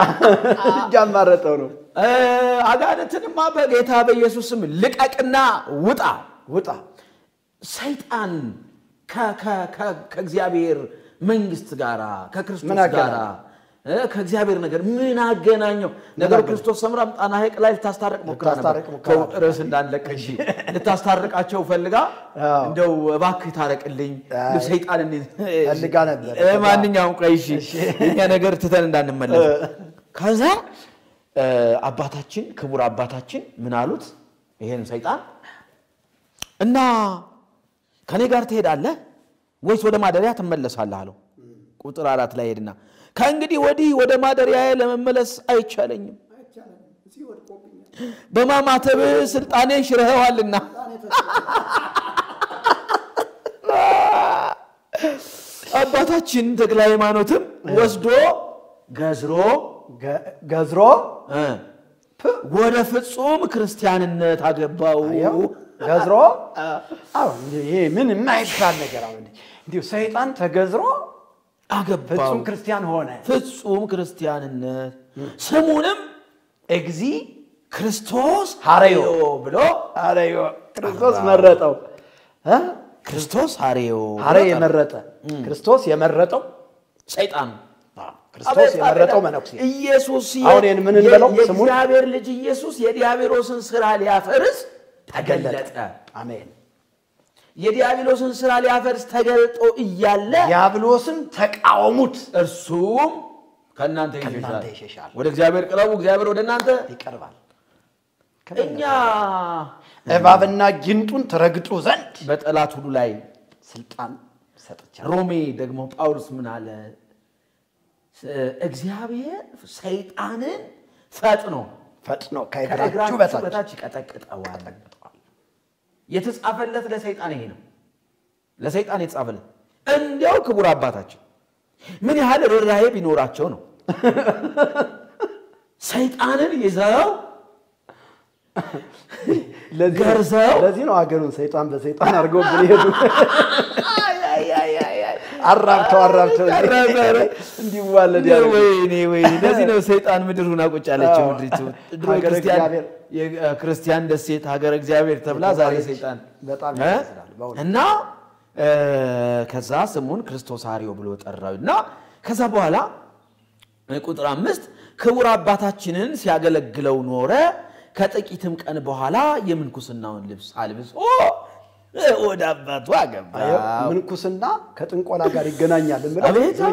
[SPEAKER 2] ያማረጠው ነው
[SPEAKER 1] አጋንንትንማ በጌታ በኢየሱስም ልቀቅና ውጣ ሰይጣን ከእግዚአብሔር መንግስት ጋራ ከክርስቶስ ጋራ ከእግዚአብሔር ነገር ምን አገናኘው ነገሩ ክርስቶስ ሰምራ ጣና ሐይቅ ላይ ልታስታርቅ ሞክራ ነበር ርዕስ እንዳንለቅ እንጂ ልታስታርቃቸው ፈልጋ እንደው እባክህ ታረቅልኝ ሰይጣን
[SPEAKER 2] ፈልጋ ነበር
[SPEAKER 1] ማንኛውም ቀይሽ የኛ ነገር ትተን እንዳንመለስ ከዛ አባታችን ክቡር አባታችን ምን አሉት ይሄን ሰይጣን እና ከኔ ጋር ትሄዳለህ ወይስ ወደ ማደሪያ ትመለሳለህ አለው ቁጥር 4 ላይ ሄድና ከእንግዲህ ወዲህ ወደ ማደሪያዬ ለመመለስ አይቻለኝም በማማተብ ስልጣኔ ሽረዋልና አባታችን ተክለ ሃይማኖትም ወስዶ ገዝሮ ወደ ፍጹም ክርስቲያንነት አገባው
[SPEAKER 2] ገዝሮ ይሄ ምን የማይባል ነገር አሁን እንዴ ሰይጣን ተገዝሮ
[SPEAKER 1] አገባው
[SPEAKER 2] ፍጹም ክርስቲያን ሆነ
[SPEAKER 1] ፍጹም ክርስቲያንነት ስሙንም እግዚ ክርስቶስ
[SPEAKER 2] ሐሬዮ
[SPEAKER 1] ብሎ
[SPEAKER 2] ክርስቶስ መረጠው
[SPEAKER 1] ክርስቶስ ሐሬዮ
[SPEAKER 2] የመረጠ ክርስቶስ የመረጠው
[SPEAKER 1] ሰይጣን
[SPEAKER 2] ክርስቶስ የመረጠው መነኩሴ
[SPEAKER 1] ኢየሱስ
[SPEAKER 2] አሁን ምን እንበለው ስሙ
[SPEAKER 1] የእግዚአብሔር ልጅ ኢየሱስ የዲያብሎስን ሥራ ሊያፈርስ ተገለጠ አሜን የዲያብሎስን ሥራ ሊያፈርስ ተገልጦ እያለ ዲያብሎስን ተቃወሙት እርሱም ከናንተ ይሸሻል ወደ እግዚአብሔር ቅረቡ እግዚአብሔር ወደ እናንተ ይቀርባል እኛ እባብና ጊንጡን ተረግጡ ዘንድ በጠላት ሁሉ ላይ ስልጣን ሰጥቻለሁ ሮሜ ደግሞ ጳውሎስ ምን አለ እግዚአብሔር ሰይጣንን ፈጥኖ ከእግራችሁ በታች ይቀጠቅጠዋል የተጻፈለት ለሰይጣን ይሄ ነው ለሰይጣን የተጻፈለት እንዴው ክቡር አባታችን ምን ያህል ርራሄ ቢኖራቸው ነው ሰይጣንን ይዘው
[SPEAKER 2] ለዚህ ነው አገሩን ሰይጣን በሰይጣን አርገው ብለሄዱ አራብተው እንዲዋለድ ያለው
[SPEAKER 1] ወይኔ ለዚህ ነው ሰይጣን ምድሩን አቆጫለችው ምድሪቱ ድሮ ክርስቲያን ደሴት ሀገር እግዚአብሔር ተብላ ዛሬ ሰይጣን
[SPEAKER 2] በጣም ይመስላል
[SPEAKER 1] እና ከዛ ስሙን ክርስቶስ ሐሬዮ ብሎ ጠራውና ከዛ በኋላ ቁጥር 5 ክቡር አባታችንን ሲያገለግለው ኖረ ከጥቂትም ቀን በኋላ የምንኩስናውን ልብስ አልብሶ ወደ አባቱ አገባ
[SPEAKER 2] ምንኩስና ከጥንቆላ ጋር ይገናኛል ማለት ነው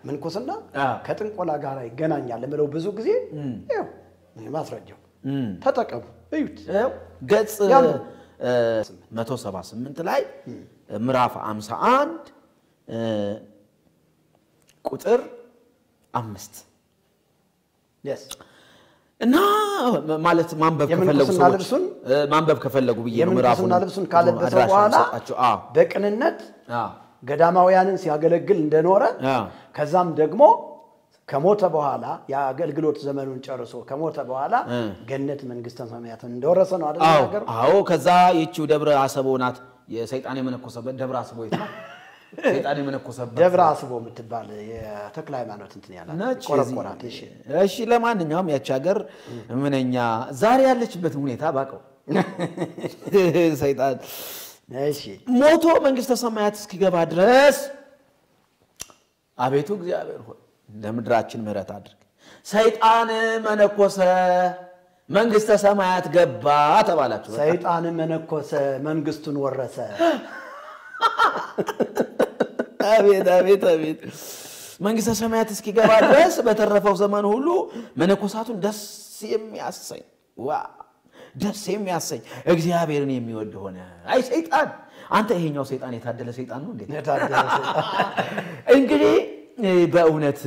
[SPEAKER 2] ምንኩስና ከጥንቆላ ጋር ይገናኛል ማለት ብዙ ጊዜ ይሄው ማስረጃው ተጠቀሙ እዩት
[SPEAKER 1] ገጽ 178 ላይ ምዕራፍ 51 ቁጥር 5 እና ማለት ማንበብ ከፈለጉ ብዬ ነው ምዕራፉን
[SPEAKER 2] ልብሱን ካለበሰ በኋላ በቅንነት ገዳማውያንን ሲያገለግል እንደኖረ ከዛም ደግሞ ከሞተ በኋላ ያገልግሎት ዘመኑን ጨርሶ ከሞተ በኋላ ገነት መንግስተ ሰማያትን እንደወረሰ ነው አይደል ነገር
[SPEAKER 1] አዎ ከዛ ይቺው ደብረ አሰቦ ናት የሰይጣን የመነኮሰበት ደብረ አሰቦ ይታ ሰይጣን የመነኮሰበት
[SPEAKER 2] ደብረ አሰቦ የምትባል የተክለ ሃይማኖት እንትን ያላት ቆረቆራት
[SPEAKER 1] እሺ ለማንኛውም ያቺ ሀገር ምንኛ ዛሬ ያለችበት ሁኔታ ባቀው ሰይጣን
[SPEAKER 2] እሺ
[SPEAKER 1] ሞቶ መንግስተ ሰማያት እስኪገባ ድረስ አቤቱ እግዚአብሔር ሆይ ለምድራችን ምህረት አድርግ ሰይጣን መነኮሰ መንግስተ ሰማያት ገባ ተባላችሁ
[SPEAKER 2] ሰይጣን መነኮሰ መንግስቱን ወረሰ
[SPEAKER 1] አቤት መንግስተ ሰማያት እስኪገባ ድረስ በተረፈው ዘመን ሁሉ መነኮሳቱን ደስ የሚያሰኝ ደስ የሚያሰኝ እግዚአብሔርን የሚወድ ሆነ። አይ ሰይጣን አንተ ይሄኛው ሰይጣን የታደለ ሰይጣን ነው እንዴ?
[SPEAKER 2] የታደለ ሰይጣን
[SPEAKER 1] እንግዲህ በእውነት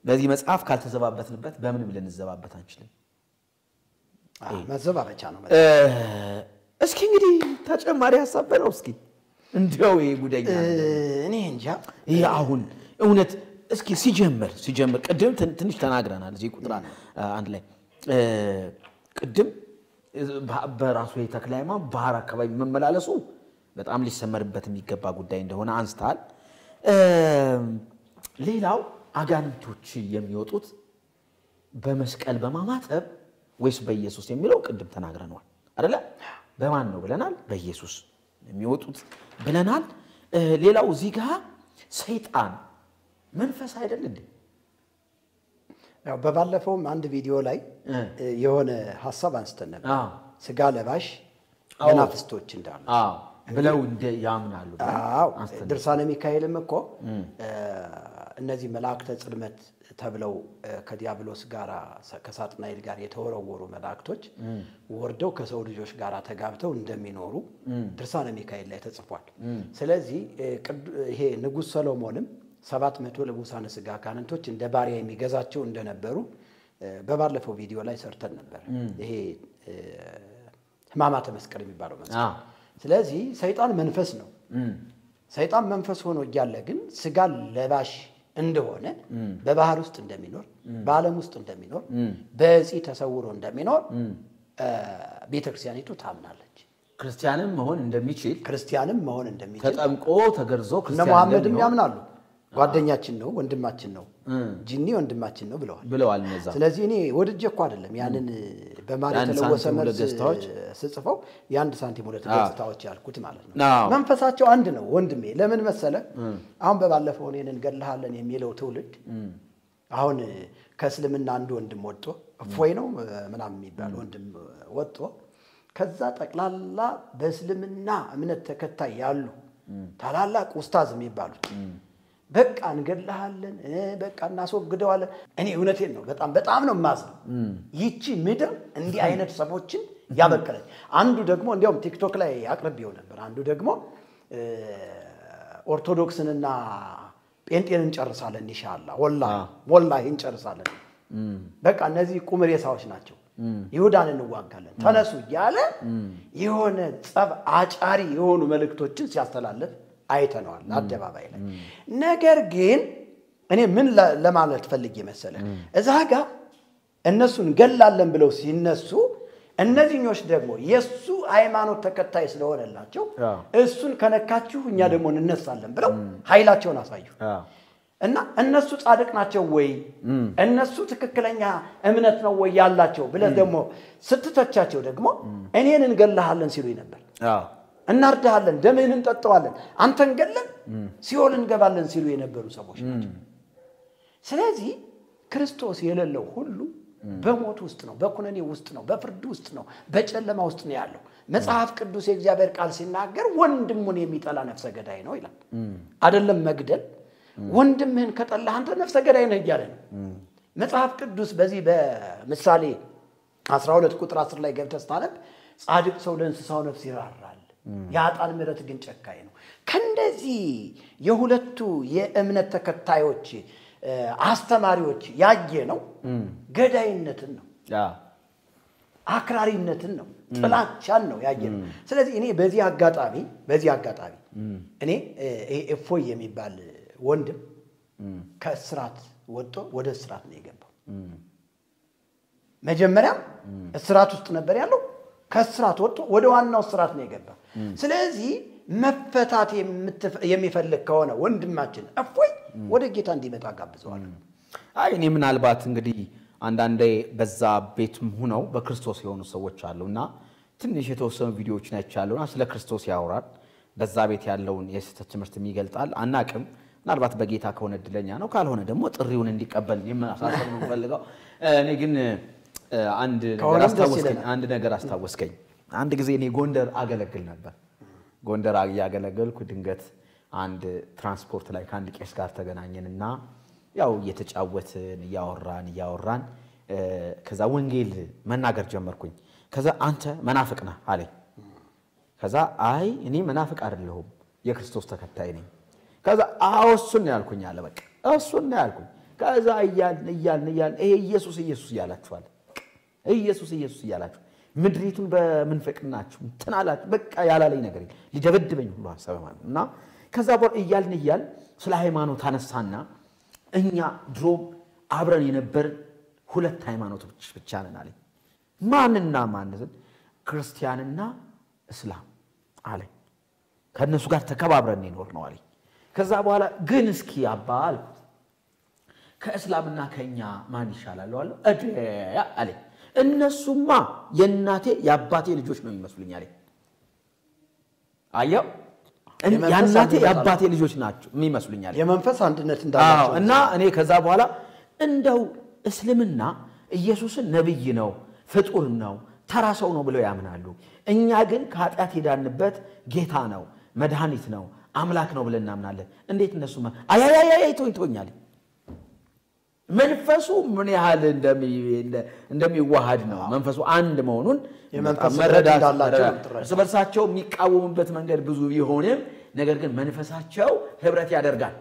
[SPEAKER 1] በዚህ መጽሐፍ ካልተዘባበትንበት በምንም ልንዘባበት አንችልም።
[SPEAKER 2] መዘባበቻ ነው።
[SPEAKER 1] እስኪ እንግዲህ ተጨማሪ ሐሳብ ነው እስኪ እንደው ይሄ ጉደኛ
[SPEAKER 2] እኔ እንጃ
[SPEAKER 1] ይሄ አሁን እውነት እስኪ ሲጀምር ቅድም ትንሽ ተናግረናል እዚህ ቁጥር አንድ ላይ ቅድም በራሱ የተክላይማ ባህር አካባቢ መመላለሱ በጣም ሊሰመርበት የሚገባ ጉዳይ እንደሆነ አንስታል። ሌላው አጋንንቶች የሚወጡት በመስቀል በማማተብ ወይስ በኢየሱስ የሚለው ቅድም ተናግረናል አይደለ? በማን ነው ብለናል? በኢየሱስ የሚወጡት ብለናል። ሌላው እዚህ ጋር ሰይጣን መንፈስ አይደል እንዴ?
[SPEAKER 2] ያው በባለፈውም አንድ ቪዲዮ ላይ የሆነ ሐሳብ አንስተን ነበር። ስጋ ለባሽ መናፍስቶች እንዳሉ
[SPEAKER 1] ብለው ያምናሉ።
[SPEAKER 2] ድርሳነ ሚካኤልም እኮ እነዚህ መላእክተ ጽልመት ተብለው ከዲያብሎስ ጋር ከሳጥናኤል ጋር የተወረወሩ መላእክቶች ወርደው ከሰው ልጆች ጋር ተጋብተው እንደሚኖሩ ድርሳነ ሚካኤል ላይ ተጽፏል። ስለዚህ ይሄ ንጉሥ ሰሎሞንም 700 ልቡሳነ ስጋ አጋንንቶች እንደ ባሪያ የሚገዛቸው እንደነበሩ በባለፈው ቪዲዮ ላይ ሰርተን ነበር። ይሄ ሕማማተ መስቀል የሚባለው መጽሐፍ። ስለዚህ ሰይጣን መንፈስ ነው። ሰይጣን መንፈስ ሆኖ እያለ ግን ስጋ ለባሽ እንደሆነ በባህር ውስጥ እንደሚኖር በዓለም ውስጥ እንደሚኖር በእጽ ተሰውሮ እንደሚኖር ቤተክርስቲያኒቱ ታምናለች።
[SPEAKER 1] ክርስቲያንም መሆን እንደሚችል ተጠምቆ ተገርዞ ክርስቲያን
[SPEAKER 2] መሐመድም ያምናሉ። ጓደኛችን ነው ወንድማችን ነው ጂኒ ወንድማችን ነው ብለዋል እነዛ። ስለዚህ እኔ ወድጄ እኮ አይደለም ያንን በማር የተለወሰ መልስ ስጽፈው የአንድ ሳንቲም ሁለት ገጽታዎች ያልኩት ማለት ነው። መንፈሳቸው አንድ ነው ወንድሜ። ለምን መሰለ አሁን በባለፈው እኔን እንገልሃለን የሚለው ትውልድ አሁን ከእስልምና አንድ ወንድም ወጥቶ እፎይ ነው ምናምን የሚባል ወንድም ወጥቶ ከዛ ጠቅላላ በእስልምና እምነት ተከታይ ያሉ ታላላቅ ኡስታዝ የሚባሉት በቃ እንገልሃለን በቃ እናስወግደዋለን። እኔ እውነቴን ነው በጣም ነው ማዝነው። ይቺ ምድር እንዲህ አይነት ሰዎችን ያበቀለች። አንዱ ደግሞ እንዲያውም ቲክቶክ ላይ አቅርቤው ነበር። አንዱ ደግሞ ኦርቶዶክስንና ጴንጤን እንጨርሳለን ኢንሻአላህ ወላሂ እንጨርሳለን። በቃ እነዚህ ቁምሬሳዎች ናቸው። ይሁዳን እንዋጋለን ተነሱ ያለ የሆነ ጸብ አጫሪ የሆኑ መልእክቶችን ሲያስተላልፍ አይተነዋል አደባባይ ላይ። ነገር ግን እኔ ምን ለማለት ፈልጌ መሰለ እዛ ጋር እነሱን ገላለን ብለው ሲነሱ እነዚህኞች ደግሞ የሱ ሃይማኖት ተከታይ ስለሆነላቸው እሱን ከነካችሁ እኛ ደግሞ እንነሳለን ብለው ኃይላቸውን አሳዩ። እና እነሱ ጻድቅ ናቸው ወይ እነሱ ትክክለኛ እምነት ነው ወይ ያላቸው ብለ ደግሞ ስትተቻቸው ደግሞ እኔን እንገላለን ሲሉ ነበር። እናርዳለን ደምህን እንጠጣዋለን አንተን ገለን ሲኦል እንገባለን ሲሉ የነበሩ ሰዎች ናቸው። ስለዚህ ክርስቶስ የሌለው ሁሉ በሞት ውስጥ ነው፣ በኩነኔ ውስጥ ነው፣ በፍርድ ውስጥ ነው፣ በጨለማ ውስጥ ነው ያለው። መጽሐፍ ቅዱስ የእግዚአብሔር ቃል ሲናገር ወንድሙን የሚጠላ ነፍሰ ገዳይ ነው ይላል። አይደለም መግደል ወንድምህን ከጠላህ አንተ ነፍሰ ገዳይ ነህ እያለ ነው መጽሐፍ ቅዱስ። በዚህ በምሳሌ 12 ቁጥር 10 ላይ ገብተህ ስታነብ ጻድቅ ሰው ለእንስሳው ነፍስ ይራራል ያጣን ምሕረት ግን ጨካኝ ነው። ከእንደዚህ የሁለቱ የእምነት ተከታዮች አስተማሪዎች ያየ ነው ገዳይነትን ነው አክራሪነትን ነው ጥላቻን ነው ያየ ነው። ስለዚህ እኔ በዚህ አጋጣሚ እኔ እፎይ የሚባል ወንድም ከእስራት ወጥቶ ወደ እስራት ነው የገባው። መጀመሪያ እስራት ውስጥ ነበር ያለው ከእስራት ወጥቶ ወደ ዋናው እስራት ነው የገባው። ስለዚህ መፈታት የሚፈልግ ከሆነ ወንድማችን እፎይ ወደ ጌታ እንዲመጣ ጋብዘዋል።
[SPEAKER 1] አይ እኔ ምናልባት እንግዲህ አንዳንዴ በዛ ቤትም ሆነው በክርስቶስ የሆኑ ሰዎች አሉና ትንሽ የተወሰኑ ቪዲዮዎችን አይቻለውና ስለ ክርስቶስ ያወራል። በዛ ቤት ያለውን የስተት ትምህርት የሚገልጣል አናቅም። ምናልባት በጌታ ከሆነ እድለኛ ነው፣ ካልሆነ ደግሞ ጥሪውን እንዲቀበል የማሳሰብ ነው ፈልገው። እኔ ግን አንድ ነገር አስታወስከኝ። አንድ ጊዜ እኔ ጎንደር አገለግል ነበር። ጎንደር ያገለገልኩ ድንገት አንድ ትራንስፖርት ላይ ከአንድ ቄስ ጋር ተገናኘንና ያው እየተጫወትን ያወራን ከዛ ወንጌል መናገር ጀመርኩኝ። ከዛ አንተ መናፍቅ ነህ አለኝ። ከዛ አይ እኔ መናፍቅ አይደለሁም የክርስቶስ ተከታይ ነኝ። ከዛ አዎ እሱን ነው ያልኩኝ አለ። በቃ እሱን ነው ያልኩኝ። ከዛ እያልን ይሄ ኢየሱስ እያላችኋል ኢየሱስ እያላችሁ ምድሪቱን በመንፈቅናችሁ ተናላችሁ በቃ ያላለኝ ነገር ሊደበድበኝ ሁሉ ሐሳብ ማለት እና ከዛ በኋላ እያልን ስለ ሃይማኖት አነሳና እኛ ድሮ አብረን የነበር ሁለት ሃይማኖቶች ብቻ ነን አለኝ። ማንና ማን? ክርስቲያንና እስላም አለኝ። ከነሱ ጋር ተከባብረን ይኖር ነው አለኝ። ከዛ በኋላ ግን እስኪ አባል ከእስላምና ከኛ ማን ይሻላል አለኝ። እነሱማ የእናቴ የአባቴ ልጆች ነው ይመስሉኝ አለኝ። አየው ያናቴ የአባቴ ልጆች ናቸው የሚመስሉኝ አለኝ።
[SPEAKER 2] የመንፈስ አንድነት እንዳላቸው
[SPEAKER 1] እና እኔ ከዛ በኋላ እንደው እስልምና ኢየሱስን ነብይ ነው ፍጡር ነው ተራ ሰው ነው ብለው ያምናሉ። እኛ ግን ከኃጢአት ሄዳንበት ጌታ ነው መድኃኒት ነው አምላክ ነው ብለን እናምናለን። እንዴት እነሱ አያያያይ ተውኛል። መንፈሱ ምን ያህል እንደሚዋሃድ ነው መንፈሱ አንድ መሆኑን መረዳት እንዳላቸው በርሳቸው የሚቃወሙበት መንገድ ብዙ ቢሆንም ነገር ግን መንፈሳቸው ህብረት ያደርጋል።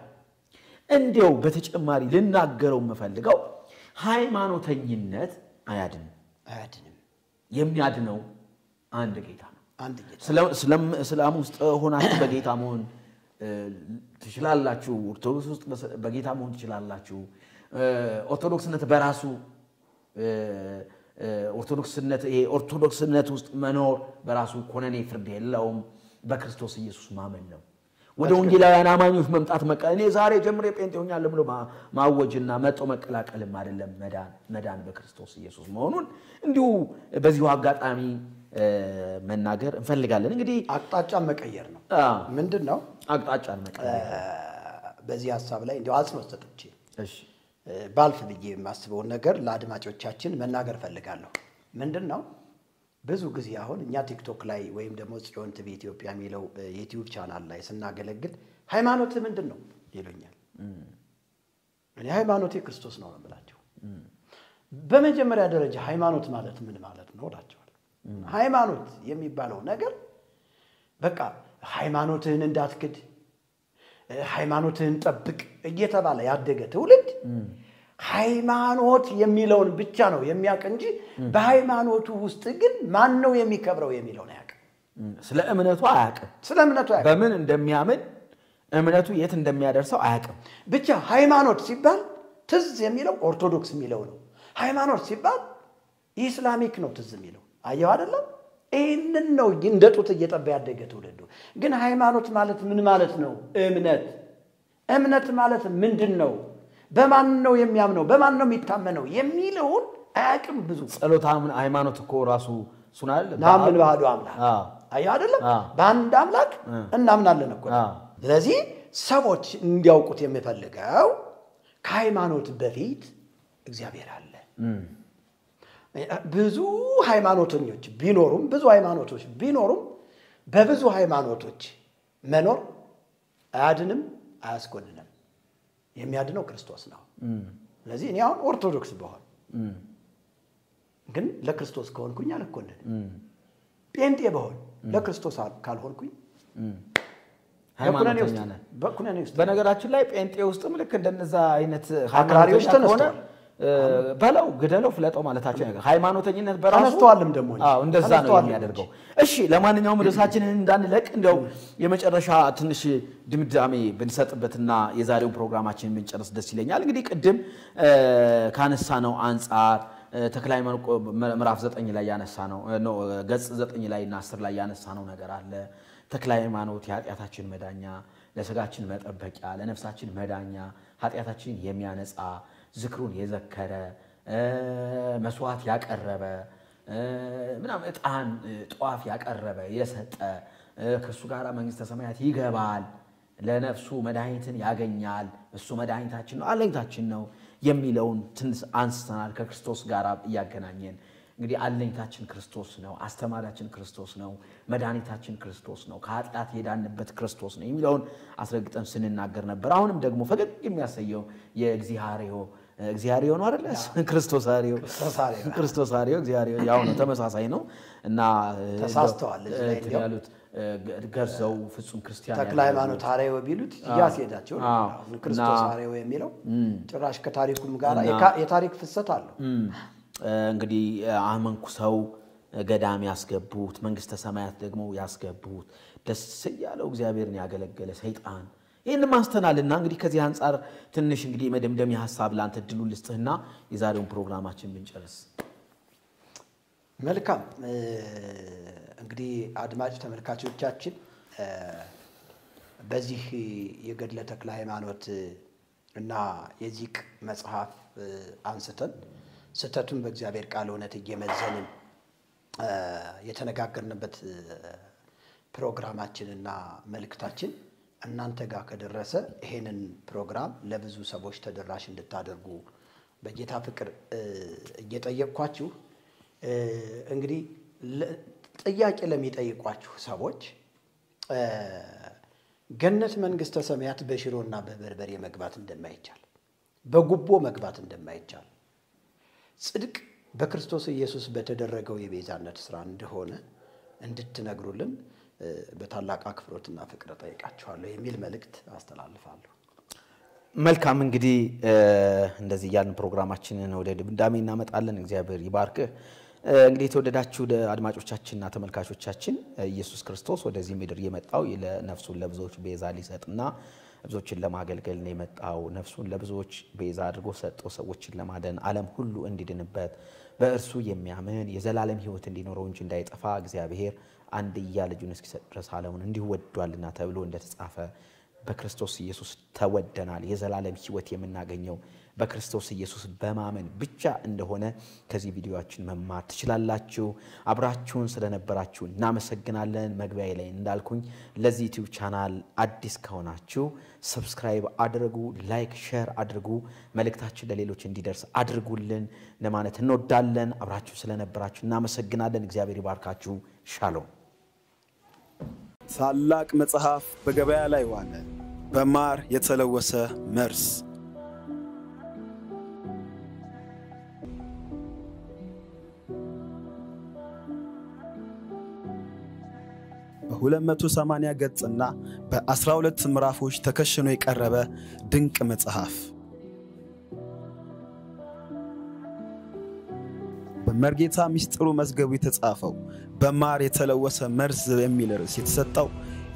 [SPEAKER 1] እንዴው በተጨማሪ ልናገረው መፈልገው ሃይማኖተኝነት አያድንም የሚያድነው አንድ ጌታ ነው።
[SPEAKER 2] አንድ ጌታ
[SPEAKER 1] እስላም ውስጥ ሆናችሁ በጌታ መሆን ትችላላችሁ። ኦርቶዶክስ ውስጥ በጌታ መሆን ትችላላችሁ። ኦርቶዶክስነት በራሱ ኦርቶዶክስነት ውስጥ መኖር በራሱ ኮነኔ ፍርድ የለውም። በክርስቶስ ኢየሱስ ማመን ነው። ወደ ወንጌላውያን አማኞች መምጣት እኔ ዛሬ ጀምሬ ጴንጤ ሆኛለሁ ብሎ ማወጅና መጥቶ መቀላቀልም አይደለም። መዳን በክርስቶስ ኢየሱስ መሆኑን እንዲሁ በዚሁ አጋጣሚ መናገር እንፈልጋለን። እንግዲህ
[SPEAKER 2] አቅጣጫ መቀየር ነው። ምንድነው አቅጣጫን መቀየር? በዚህ ሐሳብ ላይ እንዲሁ አጽንኦት ሰጥቼ ባልፍ ብዬ የማስበው ነገር ለአድማጮቻችን መናገር ፈልጋለሁ። ምንድነው ብዙ ጊዜ አሁን እኛ ቲክቶክ ላይ ወይም ደግሞ ጽዮን ቲቪ ኢትዮጵያ የሚለው ዩቲዩብ ቻናል ላይ ስናገለግል ሃይማኖት ምንድነው ይሉኛል። እኔ ሃይማኖቴ ክርስቶስ ነው ብላችሁ በመጀመሪያ ደረጃ ሃይማኖት ማለት ምን ማለት ነው እላችኋለሁ። ሃይማኖት የሚባለው ነገር በቃ ሃይማኖትህን እንዳትክድ ሃይማኖትህን ጠብቅ እየተባለ ያደገ ትውልድ ሃይማኖት የሚለውን ብቻ ነው የሚያውቅ እንጂ በሃይማኖቱ ውስጥ ግን ማን ነው የሚከብረው የሚለውን አያውቅም።
[SPEAKER 1] ስለ እምነቱ አያውቅም። በምን እንደሚያምን እምነቱ የት እንደሚያደርሰው አያውቅም።
[SPEAKER 2] ብቻ ሃይማኖት ሲባል ትዝ የሚለው ኦርቶዶክስ የሚለው ነው። ሃይማኖት ሲባል ኢስላሚክ ነው ትዝ የሚለው። አየው አይደለም? ይሄንን ነው እንደጡት እየጠባ ያደገ ትውልዱ። ግን ሃይማኖት ማለት ምን ማለት ነው? እምነት ማለት ምንድነው? በማን ነው የሚያምነው? በማን ነው የሚታመነው የሚለውን አያውቅም። ብዙ
[SPEAKER 1] ጸሎት ሃይማኖት እኮ ራሱ ሱናል
[SPEAKER 2] ናምን ባዶ አምላክ አየው አይደለም? በአንድ አምላክ እናምናለን እኮ። ስለዚህ ሰዎች እንዲያውቁት የሚፈልገው ከሃይማኖት በፊት እግዚአብሔር አለ። ብዙ ሃይማኖተኞች ቢኖሩም በብዙ ሃይማኖቶች መኖር አያድንም አያስኮንንም። የሚያድነው ክርስቶስ ነው። ስለዚህ እኔ አሁን ኦርቶዶክስ በሆን ግን ለክርስቶስ ከሆንኩኝ አልኮንንም። ጴንጤ በሆን ለክርስቶስ ካልሆንኩኝ
[SPEAKER 1] ሃይማኖተኛ ነኝ። በነገራችን ላይ ጴንጤ ውስጥም ልክ እንደነዛ አይነት
[SPEAKER 2] አክራሪዎች ተነስተዋል።
[SPEAKER 1] በለው ግደለው ፍለጠው ማለታቸው ነገር ሃይማኖተኝነት በራሱ
[SPEAKER 2] ተነስተዋልም ደግሞ
[SPEAKER 1] እንደዛ ነው የሚያደርገው። እሺ ለማንኛውም ርዕሳችንን እንዳንለቅ እንደው የመጨረሻ ትንሽ ድምዳሜ ብንሰጥበትና የዛሬው ፕሮግራማችንን ብንጨርስ ደስ ይለኛል። እንግዲህ ቅድም ካነሳ ነው አንፃር ተክለ ሃይማኖት ምዕራፍ 9 ላይ ያነሳ ነው ገጽ 9 ላይ እና 10 ላይ ያነሳ ነው ነገር አለ። ተክለ ሃይማኖት የኃጢአታችን መዳኛ፣ ለስጋችን መጠበቂያ፣ ለነፍሳችን መዳኛ፣ ኃጢአታችንን የሚያነጻ ዝክሩን የዘከረ መስዋዕት ያቀረበ ምናም ዕጣን ጧፍ ያቀረበ የሰጠ ከሱ ጋር መንግስተ ሰማያት ይገባል፣ ለነፍሱ መድኃኒትን ያገኛል፣ እሱ መድኃኒታችን ነው አለኝታችን ነው የሚለውን ትንሽ አንስተናል። ከክርስቶስ ጋር ያገናኘን እንግዲህ አለኝታችን ክርስቶስ ነው፣ አስተማሪያችን ክርስቶስ ነው፣ መድኃኒታችን ክርስቶስ ነው፣ ከኃጢአት የዳንበት ክርስቶስ ነው የሚለውን አስረግጠን ስንናገር ነበር። አሁንም ደግሞ ፈገግ የሚያሰየው የእግዚአብሔር እግዚአብሔር ነው አይደል ክርስቶስ አሪዮ እግዚአብሔር ያው ነው ተመሳሳይ ነው እና
[SPEAKER 2] ተሳስተዋል እዚህ ላይ
[SPEAKER 1] ያሉት ገርዘው ፍጹም ክርስቲያን
[SPEAKER 2] ተክለ ሃይማኖት አሪዮ ቢሉት ያስሄዳቸው ክርስቶስ አሪዮ የሚለው ጭራሽ ከታሪኩም ጋር የታሪክ ፍሰት አለው
[SPEAKER 1] እንግዲህ አመንኩ ሰው ገዳም ያስገቡት መንግስተ ሰማያት ደግሞ ያስገቡት ደስ ያለው እግዚአብሔርን ያገለገለ ሰይጣን ይሄን ማስተናልና እንግዲህ ከዚህ አንፃር ትንሽ እንግዲህ መደምደሚያ ሐሳብ ላንተ ድሉ ልስጥህና የዛሬውን ፕሮግራማችን ብንጨርስ
[SPEAKER 2] መልካም እንግዲህ አድማጭ ተመልካቾቻችን በዚህ የገድለ ተክለ ሃይማኖት እና የዚቅ መጽሐፍ አንስተን ስተቱን በእግዚአብሔር ቃል ሆነት እየመዘንን የተነጋገርንበት ፕሮግራማችንና መልእክታችን እናንተ ጋር ከደረሰ ይሄንን ፕሮግራም ለብዙ ሰዎች ተደራሽ እንድታደርጉ በጌታ ፍቅር እየጠየቅኳችሁ እንግዲህ ጥያቄ ለሚጠይቋችሁ ሰዎች ገነት መንግስተ ሰማያት በሽሮና በበርበሬ መግባት እንደማይቻል በጉቦ መግባት እንደማይቻል ጽድቅ በክርስቶስ ኢየሱስ በተደረገው የቤዛነት ሥራ እንደሆነ እንድትነግሩልን በታላቅ አክብሮትና ፍቅር ጠይቃችኋለሁ የሚል መልእክት አስተላልፋለሁ
[SPEAKER 1] መልካም እንግዲህ እንደዚህ ያልን ፕሮግራማችንን ወደ ድምዳሜ እናመጣለን እግዚአብሔር ይባርክህ እንግዲህ ተወደዳችሁ አድማጮቻችንና ተመልካቾቻችን ኢየሱስ ክርስቶስ ወደዚህ ምድር የመጣው ለነፍሱን ለብዙዎች ቤዛ ሊሰጥና ብዙዎችን ለማገልገል ነው የመጣው ነፍሱን ለብዙዎች ቤዛ አድርጎ ሰጥቶ ሰዎችን ለማዳን ዓለም ሁሉ እንዲድንበት በእርሱ የሚያምን የዘላለም ሕይወት እንዲኖረው እንጂ እንዳይጠፋ እግዚአብሔር አንድያ ልጁን እስኪሰጥ ድረስ ዓለሙን እንዲሁ ወዷልና ተብሎ እንደተጻፈ በክርስቶስ ኢየሱስ ተወደናል የዘላለም ሕይወት የምናገኘው በክርስቶስ ኢየሱስ በማመን ብቻ እንደሆነ ከዚህ ቪዲዮአችን መማር ትችላላችሁ አብራችሁን ስለነበራችሁ እናመሰግናለን መግቢያዬ ላይ እንዳልኩኝ ለዚህ ዩቲዩብ ቻናል አዲስ ከሆናችሁ ሰብስክራይብ አድርጉ ላይክ ሼር አድርጉ መልእክታችን ለሌሎች እንዲደርስ አድርጉልን ለማለት እንወዳለን አብራችሁ ስለነበራችሁ እናመሰግናለን እግዚአብሔር ይባርካችሁ ሻሎም
[SPEAKER 3] ታላቅ መጽሐፍ በገበያ ላይ ዋለ በማር የተለወሰ መርስ በ280 ገጽና በ12 ምዕራፎች ተከሽኖ የቀረበ ድንቅ መጽሐፍ በመርጌታ ሚስጥሩ መዝገቡ የተጻፈው በማር የተለወሰ መርስ የሚል ርዕስ የተሰጠው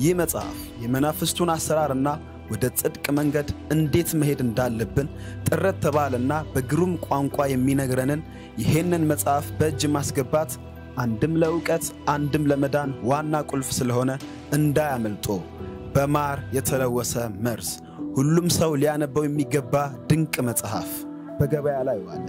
[SPEAKER 3] ይህ መጽሐፍ የመናፍስቱን አሰራርና ወደ ጽድቅ መንገድ እንዴት መሄድ እንዳለብን ጥረት ባለና በግሩም ቋንቋ የሚነግረንን ይሄንን መጽሐፍ በእጅ ማስገባት አንድም ለዕውቀት አንድም ለመዳን ዋና ቁልፍ ስለሆነ እንዳያመልጦ በማር የተለወሰ መርስ ሁሉም ሰው ሊያነበው የሚገባ ድንቅ መጽሐፍ በገበያ ላይ ዋለ